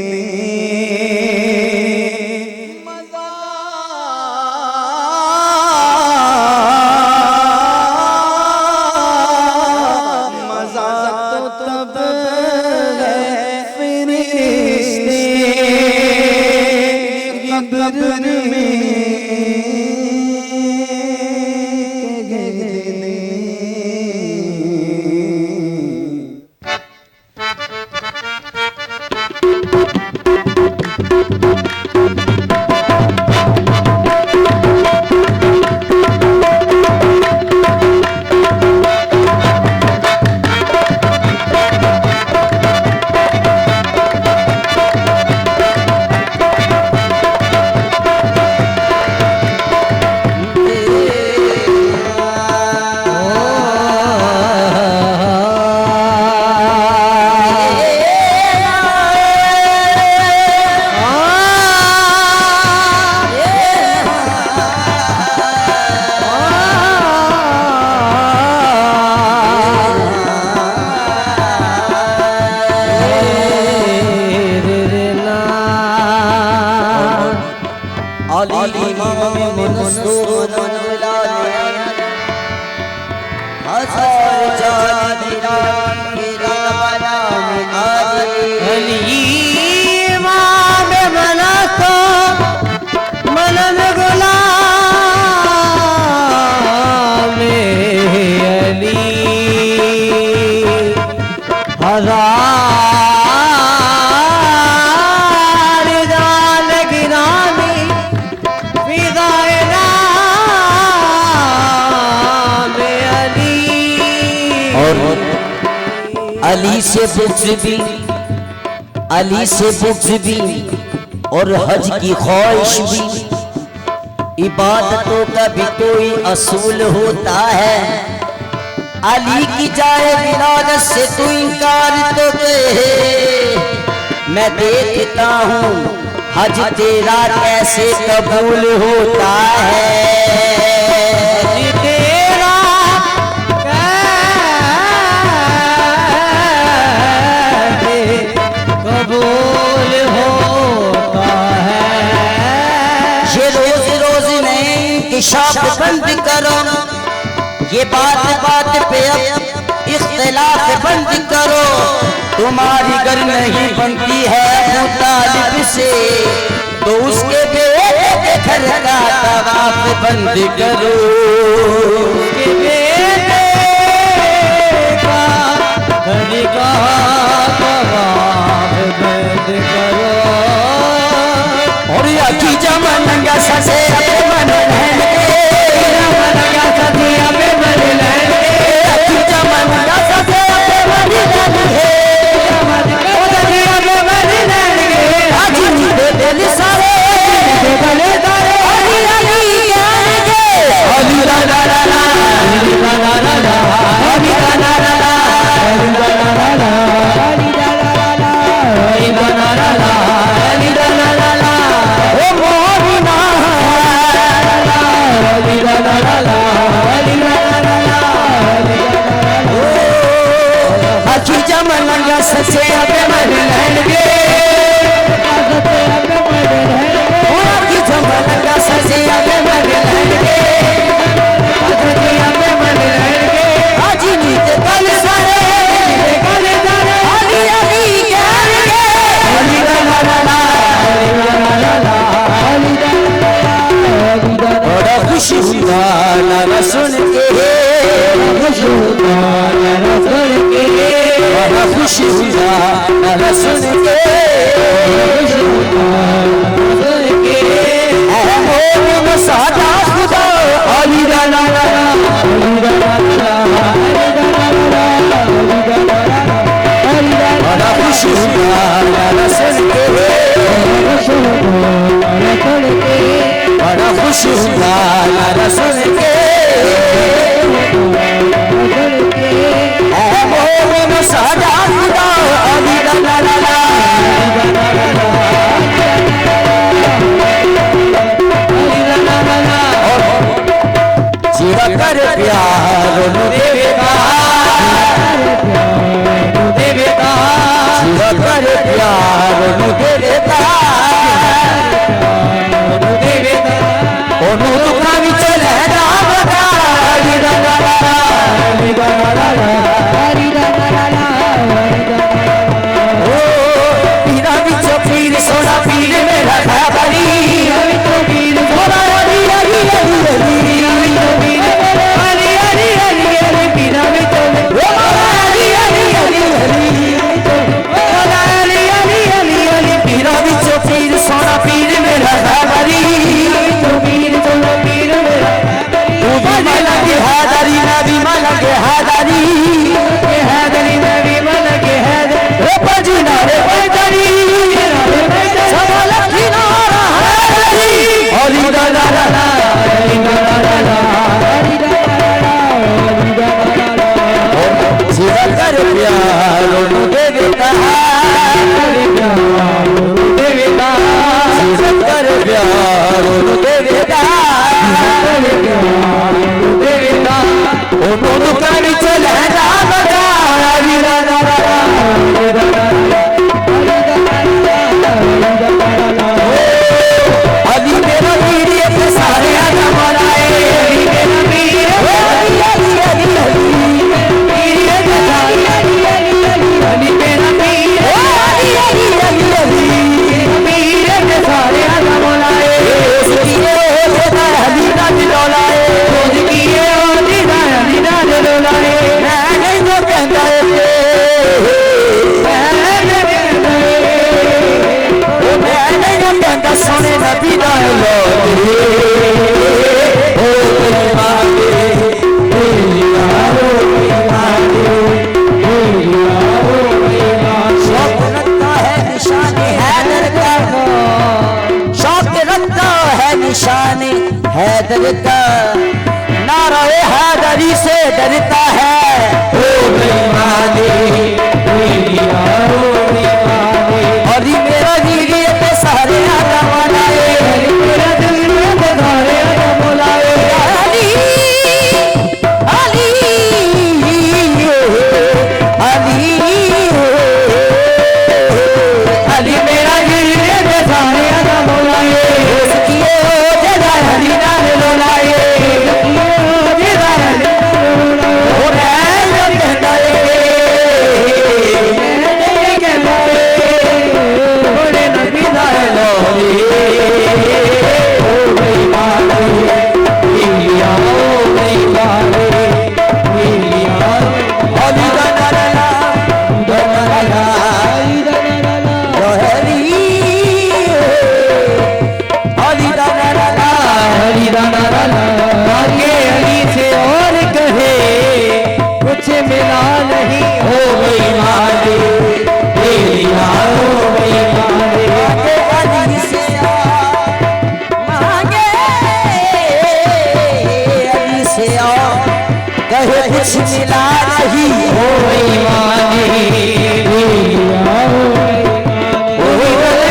मज़ा तो तब है फरिश्ते ये कब्र में कह दे। अली से बुग़्ज़ भी, अली से बुग़्ज़ भी और हज की ख्वाहिश भी, इबादतों का भी कोई असूल होता है। अली की जाए विलादत से तू इनकार तो कहे, मैं देखता हूँ हज तेरा कैसे कबूल होता है। कबूल होता है। ये रोज रोज में इंकिशाफ बंद करो, ये बात बात पे अब इख्तिलाफ बंद करो। तुम्हारी गर नहीं बनती है अबू तालिब से, तो उसके बेटे के घर का तवाफ बंद करो। उसके बेटे का घर का बंद करो। और अखी जमनगा ससे अपने मन रहने जमनगा ससे अपने मन रहने अखी जमनगा ससे अपने मन रहने और अखी अपने मन रहने अखी दे दिल सारे दे गले तारे अली अली कहेंगे अली ला ला ला अली ला ला ला अली ला ला ला अली ला ला ला अली ला ला ला अली ला ला ला अली ला ला ला ओ मोहना अली ला ला ला अली ला ला ला अखी जमनगा ससे अपने मन रहने अखी जमनगा ससे अपने मन रहने आज नीत खुश हुआ गाना सुन के, मोमिन सादा खुदा अली ला ला ला, बड़ा खुश हुआ गाना सुन के, बड़ा खुश हुआ गाना सुन के, मोमिन सादा खुदा अली ला ला ला ला, जीवा कर प्यार देवेगा, जीवा कर प्यार देवेगा, ओनू दुखा भी चले जावगा, ओ पीरा बिच पीर सोना पीर मेरा खबरी, सोना हरी हरी हरी हरी हैदर का नारे हैदरी से डरता है, ओ बेईमानी और ये मेरा वीर पे सारे आदम बनाए, मेरा दिल में सारे आदम बुलाए, अली अली अली अली मेरा वीर पे सारे आदम बुलाए, कुछ मिला नहीं हो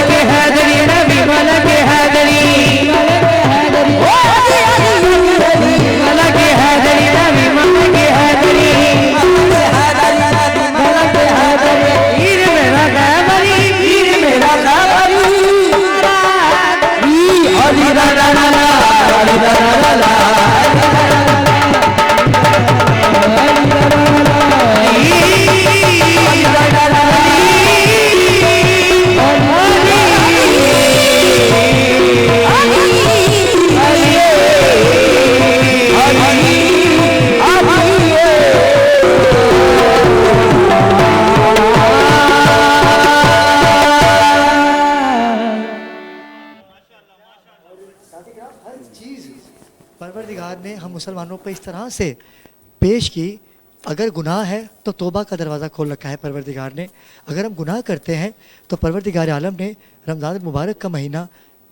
के हैदरी नबी मलक हैदरी मलक हैदरी नबी मलक हैदरी मलक हैदरी पीर मेरा खैबरी पीर मेरा खैबरी अली ला ला ला अली ला ला ला हम मुसलमानों पर इस तरह से पेश की, अगर गुनाह है तो तौबा का दरवाज़ा खोल रखा है परवरदिगार ने। अगर हम गुनाह करते हैं तो परवरदिगार आलम ने रमज़ान मुबारक का महीना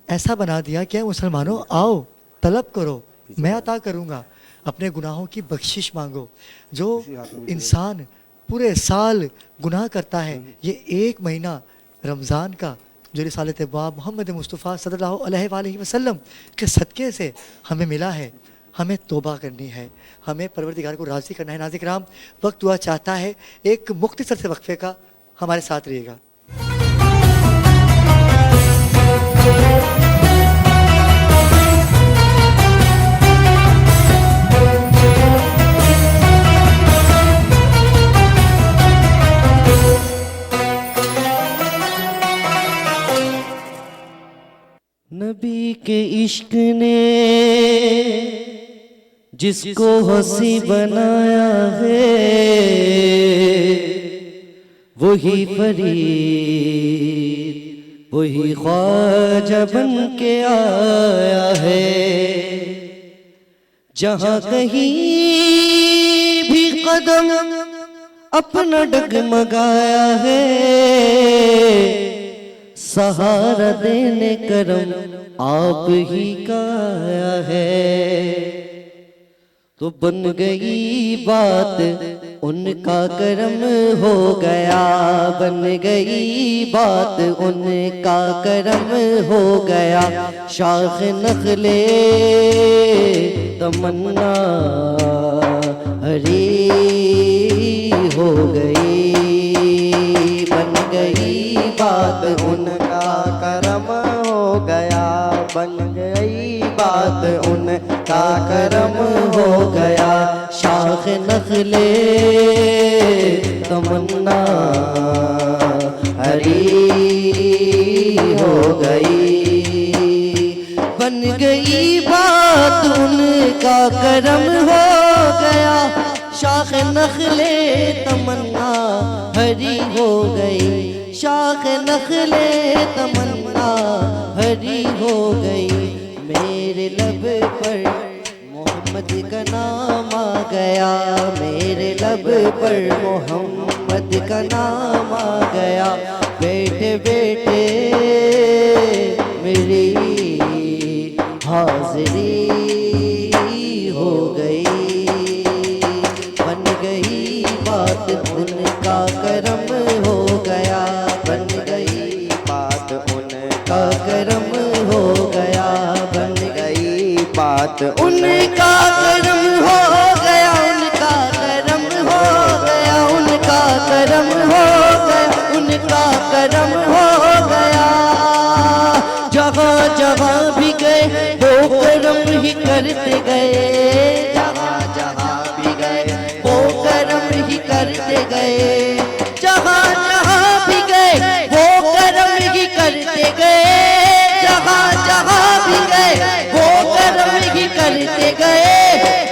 ऐसा बना दिया कि मुसलमानों आओ, तलब करो, मैं अता करूँगा, अपने गुनाहों की बख्शिश मांगो। जो इंसान पूरे साल गुनाह करता है, ये एक महीना रमज़ान का जो रिसालत बाब मोहम्मद मुस्तफ़ा सल्लल्लाहु अलैहि वसल्लम के सदक़े से हमें मिला है, हमें तौबा करनी है, हमें परवरदिगार को राज़ी करना है। नाज़िर किराम, वक्त दुआ चाहता है एक मुख्तसर से वक्फे का, हमारे साथ रहिएगा। नबी के इश्क ने जिसको हंसी बनाया है, वही फरीद वही ख्वाजा बन के आया है। जहाँ कहीं भी कदम अपना डगमगाया है, सहारा देने करम आप ही का आया है। तो बन गई बात उनका करम हो गया, बन गई बात उनका करम हो गया। शाख नखले तमन्ना हरी हो गई, बन गई बात उनका करम हो गया, बन गई बात उनका करम हो गया। शाख नखले तमन्ना हरी हो गई, बन गई बात उनका करम हो गया। शाख नखले तमन्ना हरी हो गई, शाख नखले तमन्ना हरी हो गई। मेरे लब पर मोहम्मद का नाम आ गया, मेरे लब पर मोहम्मद का नाम आ गया। बैठे बैठे मेरी हाज़री हो गई, बन गई बात उनका करम हो गया, बन गई बात उनका करम हो गया, बन गई बात उनका करम हो गया, उनका करम हो गया, उनका करम हो गया, उनका करम हो गया। जहाँ जहाँ भी गए वो करम ही करते गए, जहाँ जहाँ भी गए वो करम ही करते गए, जहाँ जहाँ भी गए वो करम ही करते गए, जहाँ जहाँ भी गए वो करम ही करते गए।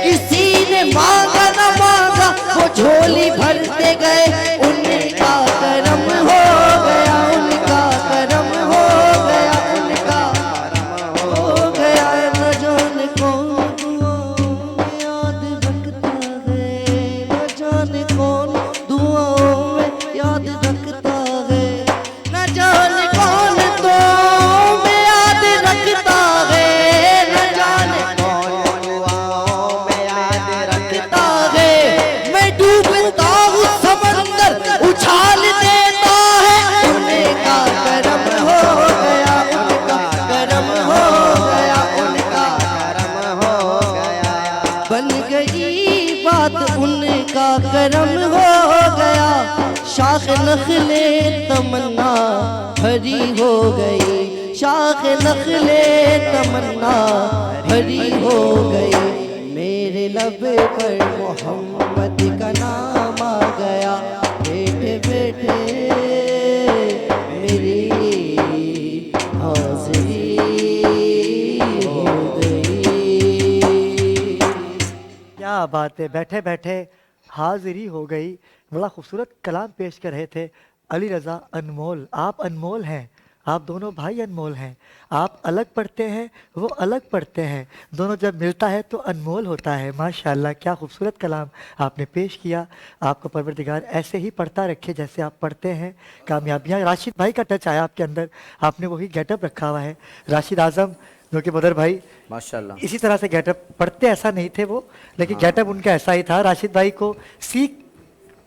किसी ने मांगा न मांगा वो झोली भरते गए, उनका करम हो गया, उनका करम हो गया, उनका करम हो गया। न जाने कौन दुआओं में याद रखता है, न जाने कौन दुआओं में याद रखता है, न जाने कौन दुआओं में याद रखता है, न जाने कौन दुआओं में याद रखता है। मैं डूबता हूँ समंदर उछाल देता है, उनका करम हो गया, उनका करम हो गया, उनका करम हो गया। बन गई बात उनका करम हो गया। शाख नखले तमन्ना हरी हो गई, शाख नखले तमन्ना हरी हो गई। मेरे लब पर मोहम्मद का नाम आ गया, बैठे बैठे मेरी हाज़री हो गई। क्या बात है, बैठे बैठे हाजिरी हो गई। बड़ा खूबसूरत कलाम पेश कर रहे थे अली रज़ा अनमोल। आप अनमोल हैं, आप दोनों भाई अनमोल हैं। आप अलग पढ़ते हैं, वो अलग पढ़ते हैं, दोनों जब मिलता है तो अनमोल होता है। माशाल्लाह, क्या खूबसूरत कलाम आपने पेश किया। आपको परवरदिगार ऐसे ही पढ़ता रखे जैसे आप पढ़ते हैं। कामयाबियाँ, राशिद भाई का टच आया आपके अंदर, आपने वही गेटअप रखा हुआ है। राशिद आज़म जो कि बदर भाई माशाल्लाह इसी तरह से गेटअप, पढ़ते ऐसा नहीं थे वो, लेकिन गेटअप उनका ऐसा ही था। राशिद भाई को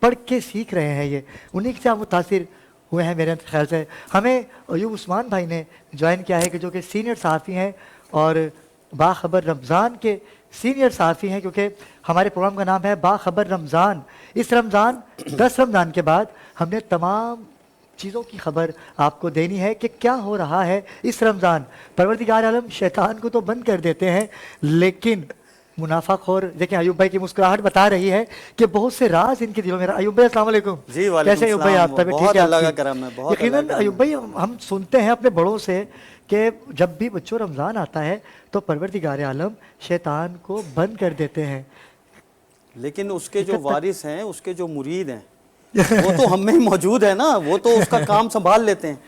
पढ़ के सीख रहे हैं, ये उन्हीं से मुतासिर हुए हैं मेरे ख्याल से। हमें अयूब उस्मान भाई ने ज्वाइन किया है कि जो कि सीनियर सहाफ़ी हैं और बाखबर रमज़ान के सीनियर सहाफ़ी हैं, क्योंकि हमारे प्रोग्राम का नाम है बाखबर रमज़ान। इस रमज़ान 10 रमज़ान के बाद हमने तमाम चीज़ों की खबर आपको देनी है कि क्या हो रहा है इस रमज़ान। परवरदिगार आलम शैतान को तो बंद कर देते हैं, लेकिन मुनाफाखोर, देखिए अयूब भाई की मुस्कुराहट बता रही है कि बहुत से राज इनके दिलों में। अयूब भाई अस्सलाम वालेकुम। जी वालेकुम। कैसे अयूब भाई, आप तबीयत ठीक है? अल्लाह का करम है, बहुत यकीनन अयूब भाई, हम सुनते हैं अपने बड़ों से कि जब भी बच्चों रमज़ान आता है तो परवरदिगार आलम शैतान को बंद कर देते हैं, लेकिन उसके जो वारिस हैं, उसके जो मुरीद हैं, वो तो हम में ही मौजूद है ना, वो तो उसका काम संभाल लेते हैं।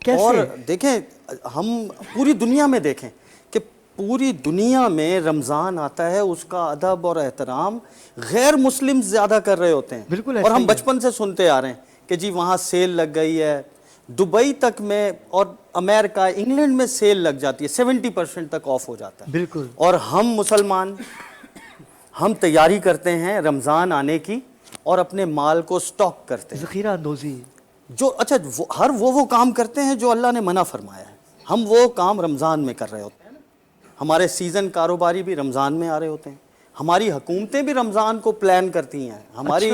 कैसे? और देखें, हम पूरी दुनिया में देखें कि पूरी दुनिया में रमज़ान आता है, उसका अदब और एहतराम गैर मुस्लिम ज़्यादा कर रहे होते हैं। बिल्कुल। और हम बचपन से सुनते आ रहे हैं कि जी वहाँ सेल लग गई है, दुबई तक में और अमेरिका, इंग्लैंड में सेल लग जाती है, 70% तक ऑफ हो जाता है। बिल्कुल। और हम मुसलमान, हम तैयारी करते हैं रमज़ान आने की और अपने माल को स्टॉक करते हैं, ज़ख़ीरा अंदोज़ी जो अच्छा वो काम करते हैं जो अल्लाह ने मना फरमाया है। हम वो काम रमज़ान में कर रहे होते हैं। हमारे सीज़न कारोबारी भी रमज़ान में आ रहे होते हैं, हमारी हुकूमतें भी रमज़ान को प्लान करती हैं, हमारी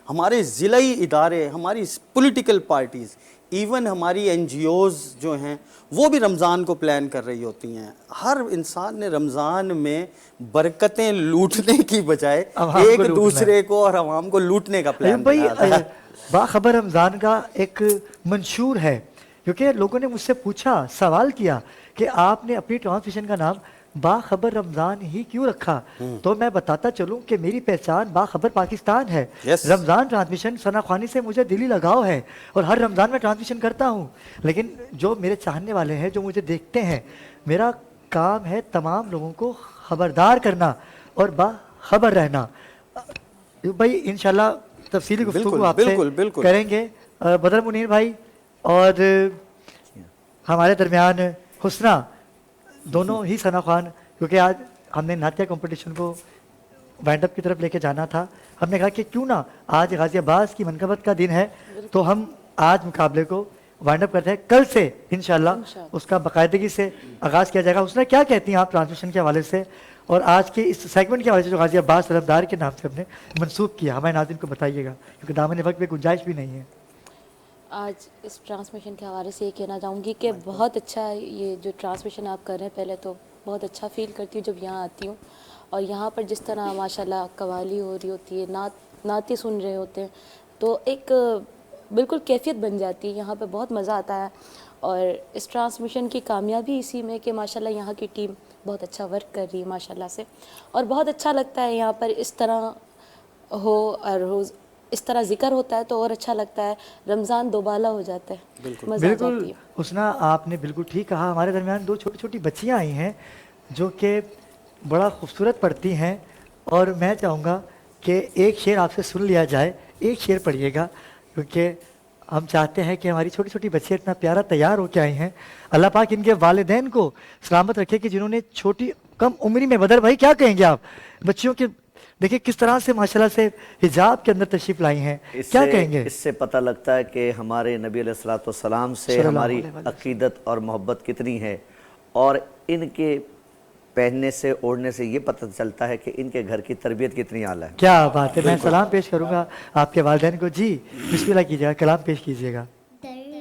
हमारे ज़िलाई इदारे, हमारी पॉलिटिकल पार्टीज़, इवन हमारी NGOs जो हैं वो भी रमज़ान को प्लान कर रही होती हैं। हर इंसान ने रमज़ान में बरकतें लूटने की बजाय एक दूसरे को और आवाम को लूटने का प्लान बनाया है। बाखबर रमज़ान का एक मंशूर है, क्योंकि लोगों ने मुझसे पूछा, सवाल किया कि आपने अपनी ट्रांसमिशन का नाम बाखबर रमज़ान ही क्यों रखा। तो मैं बताता चलूं कि मेरी पहचान बाखबर पाकिस्तान है। रमज़ान ट्रांसमिशन सना ख्वानी से मुझे दिली लगाव है और हर रमज़ान में ट्रांसमिशन करता हूं, लेकिन जो मेरे चाहने वाले हैं, जो मुझे देखते हैं, मेरा काम है तमाम लोगों को खबरदार करना और बाखबर रहना। भाई इंशाल्लाह तफसीली गुफ्तगू आपसे करेंगे। बदर मुनीर भाई और हमारे दरमियान हुस्ना, दोनों ही सना खान, क्योंकि आज हमने नातिया कंपटीशन को वाइंड अप की तरफ लेके जाना था, हमने कहा कि क्यों ना आज गाजियाबाद की मनकबत का दिन है तो हम आज मुकाबले को वाइंड अप करते हैं। कल से इंशाल्लाह उसका बाकायदगी से आगाज़ किया जाएगा। उसने क्या कहती हैं आप ट्रांसमिशन के हवाले से और आज के इस सेगमेंट के हवाले से जो गाजियाबाद तरफदार के नाम से हमने मनसूब किया, हमारे नाज़रीन को बताइएगा, क्योंकि दामन वक्त में गुंजाइश भी नहीं है। आज इस ट्रांसमिशन के हवाले से ये कहना चाहूँगी कि बहुत अच्छा ये जो ट्रांसमिशन आप कर रहे हैं, पहले तो बहुत अच्छा फील करती हूँ जब यहाँ आती हूँ और यहाँ पर जिस तरह माशाल्लाह कवाली हो रही होती है, नाते सुन रहे होते हैं, तो एक बिल्कुल कैफियत बन जाती है। यहाँ पे बहुत मज़ा आता है और इस ट्रांसमिशन की कामयाबी इसी में कि माशाल्लाह यहाँ की टीम बहुत अच्छा वर्क कर रही है माशाल्लाह से, और बहुत अच्छा लगता है यहाँ पर इस तरह हो और रोज़ इस तरह जिक्र होता है तो और अच्छा लगता है। रमज़ान दोबाला हो जाता है, बिल्कुल हुस्ना, आपने बिल्कुल ठीक कहा। हमारे दरमियान दो छोटी छोटी बच्चियाँ आई हैं जो कि बड़ा खूबसूरत पढ़ती हैं और मैं चाहूँगा कि एक शेर आपसे सुन लिया जाए। एक शेर पढ़िएगा, क्योंकि हम चाहते हैं कि हमारी छोटी छोटी बच्चियाँ इतना प्यारा तैयार होकर आई हैं। अल्लाह पाक इनके वालिदैन को सलामत रखे कि जिन्होंने छोटी कम उम्री में, बदर भाई क्या कहेंगे आप, बच्चियों के देखिए किस तरह से माशाल्लाह से हिजाब के अंदर तशरीफ लाई हैं, क्या कहेंगे? इससे पता लगता है कि हमारे नबी अलैहिस्सलाम से हमारी अकीदत और मोहब्बत कितनी है, और इनके पहनने से, ओढ़ने से ये पता चलता है कि इनके घर की तरबियत कितनी आला है। क्या बात है। मैं सलाम पेश करूंगा आपके वालिदैन को। जी बिस्मिल्लाह कीजिएगा, कलाम पेश कीजिएगा। तेरी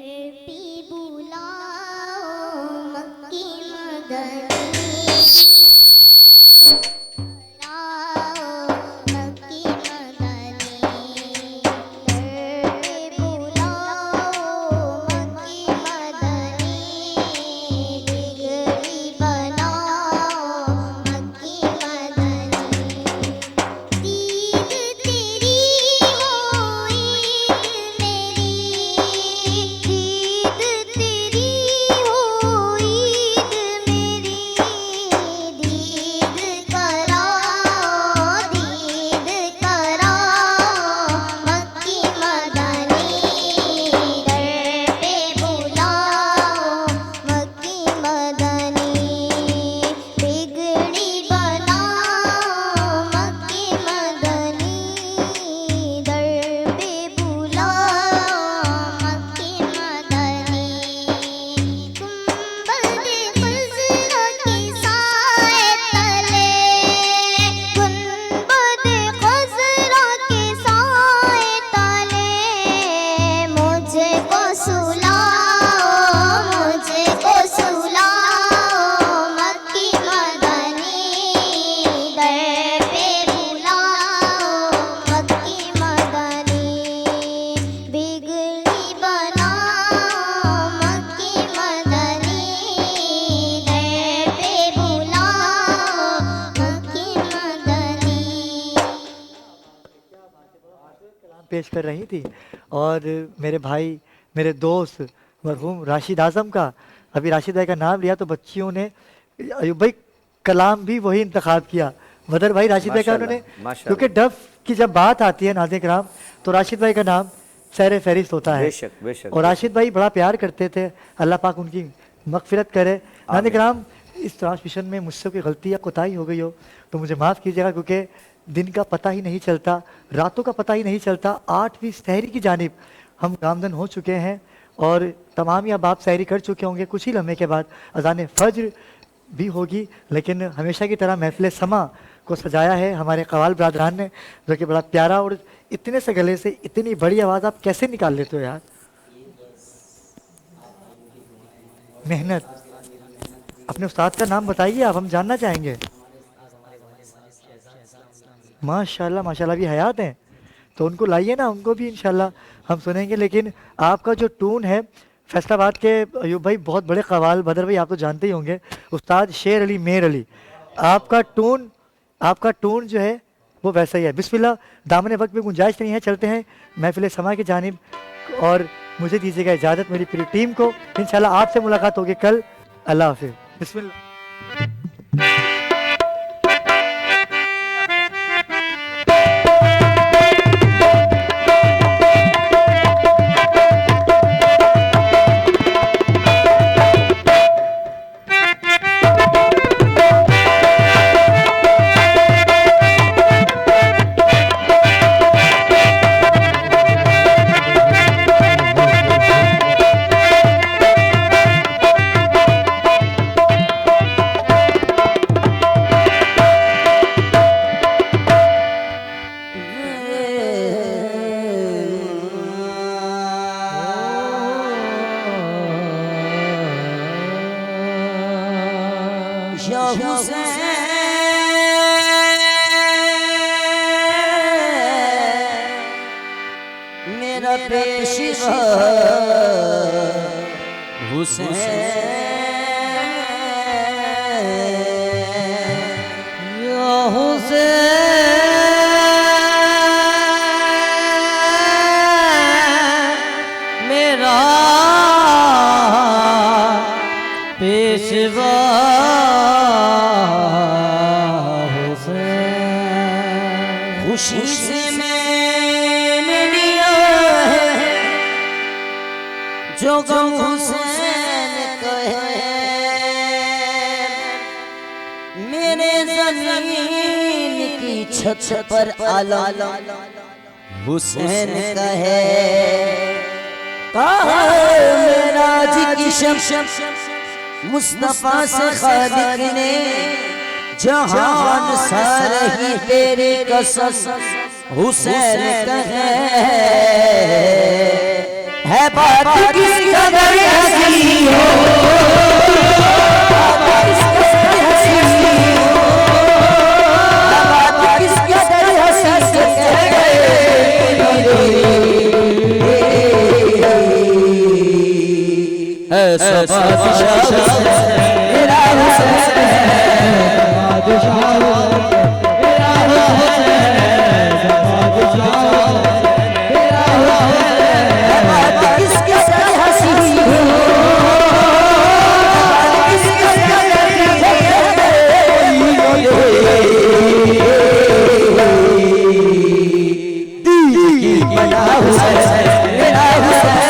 कलाम पेश कर रही थी और मेरे भाई, मेरे दोस्त मरहूम राशिद आज़म का, अभी राशिद भाई का नाम लिया तो बच्चियों ने अयूब भाई कलाम भी वही इंतखाब किया, मदर भाई राशिद भाई का उन्होंने, क्योंकि डफ की जब बात आती है नाज़रीन किराम तो राशिद भाई का नाम सैर फहरिस्त होता है। बेशक, बेशक, और राशिद भाई बड़ा प्यार करते थे, अल्लाह पाक उनकी मगफिरत करे। नाज़रीन किराम, इस ट्रांसमिशन में मुझसे कोई गलती या कोताही हो गई हो तो मुझे माफ़ कीजिएगा, क्योंकि दिन का पता ही नहीं चलता, रातों का पता ही नहीं चलता। 8वीं सहरी की जानिब हम गामदन हो चुके हैं और तमाम ही अब आप सहरी कर चुके होंगे। कुछ ही लम्हे के बाद अज़ान फ़ज्र भी होगी, लेकिन हमेशा की तरह महफिल समा को सजाया है हमारे कवाल बरादरान ने, जो कि बड़ा प्यारा, और इतने से गले से इतनी बड़ी आवाज़ आप कैसे निकाल लेते हो यार? मेहनत। अपने उस्ताद का नाम बताइए आप, हम जानना चाहेंगे। माशाल्लाह माशाल्लाह भी हयात हैं, तो उनको लाइए ना, उनको भी इंशाल्लाह हम सुनेंगे। लेकिन आपका जो टून है, फैसलाबाद के अयूब भाई बहुत बड़े कवाल, बदर भाई आप तो जानते ही होंगे, उस्ताद शेर अली मेर अली, आपका टून जो है वो वैसा ही है। बिस्मिल्लाह, दामन वक्त में गुंजाइश नहीं है, चलते हैं महफिल समा की जानिब और मुझे दीजिएगा इजाज़त, मेरी पूरी टीम को। इंशाल्लाह आपसे मुलाकात होगी कल। अल्लाह हाफिज़। बिस्मिल्लाह। मेरा पेशवा हुसैन, या हुसैन मेरा पेशवा हुसैन, खुशी से जो गम हुसैन का है मेरे ज़मीन की छत पर आलम हुसैन का है। कहा मेराज की शम्स मुस्तफा से खालिक ने जहान सारे ही तेरी कसम हुसैन का है बात किस कदर हंसी हो, बात किस कदर हंसी है सब मेरा हुसैन मेरा हुसैन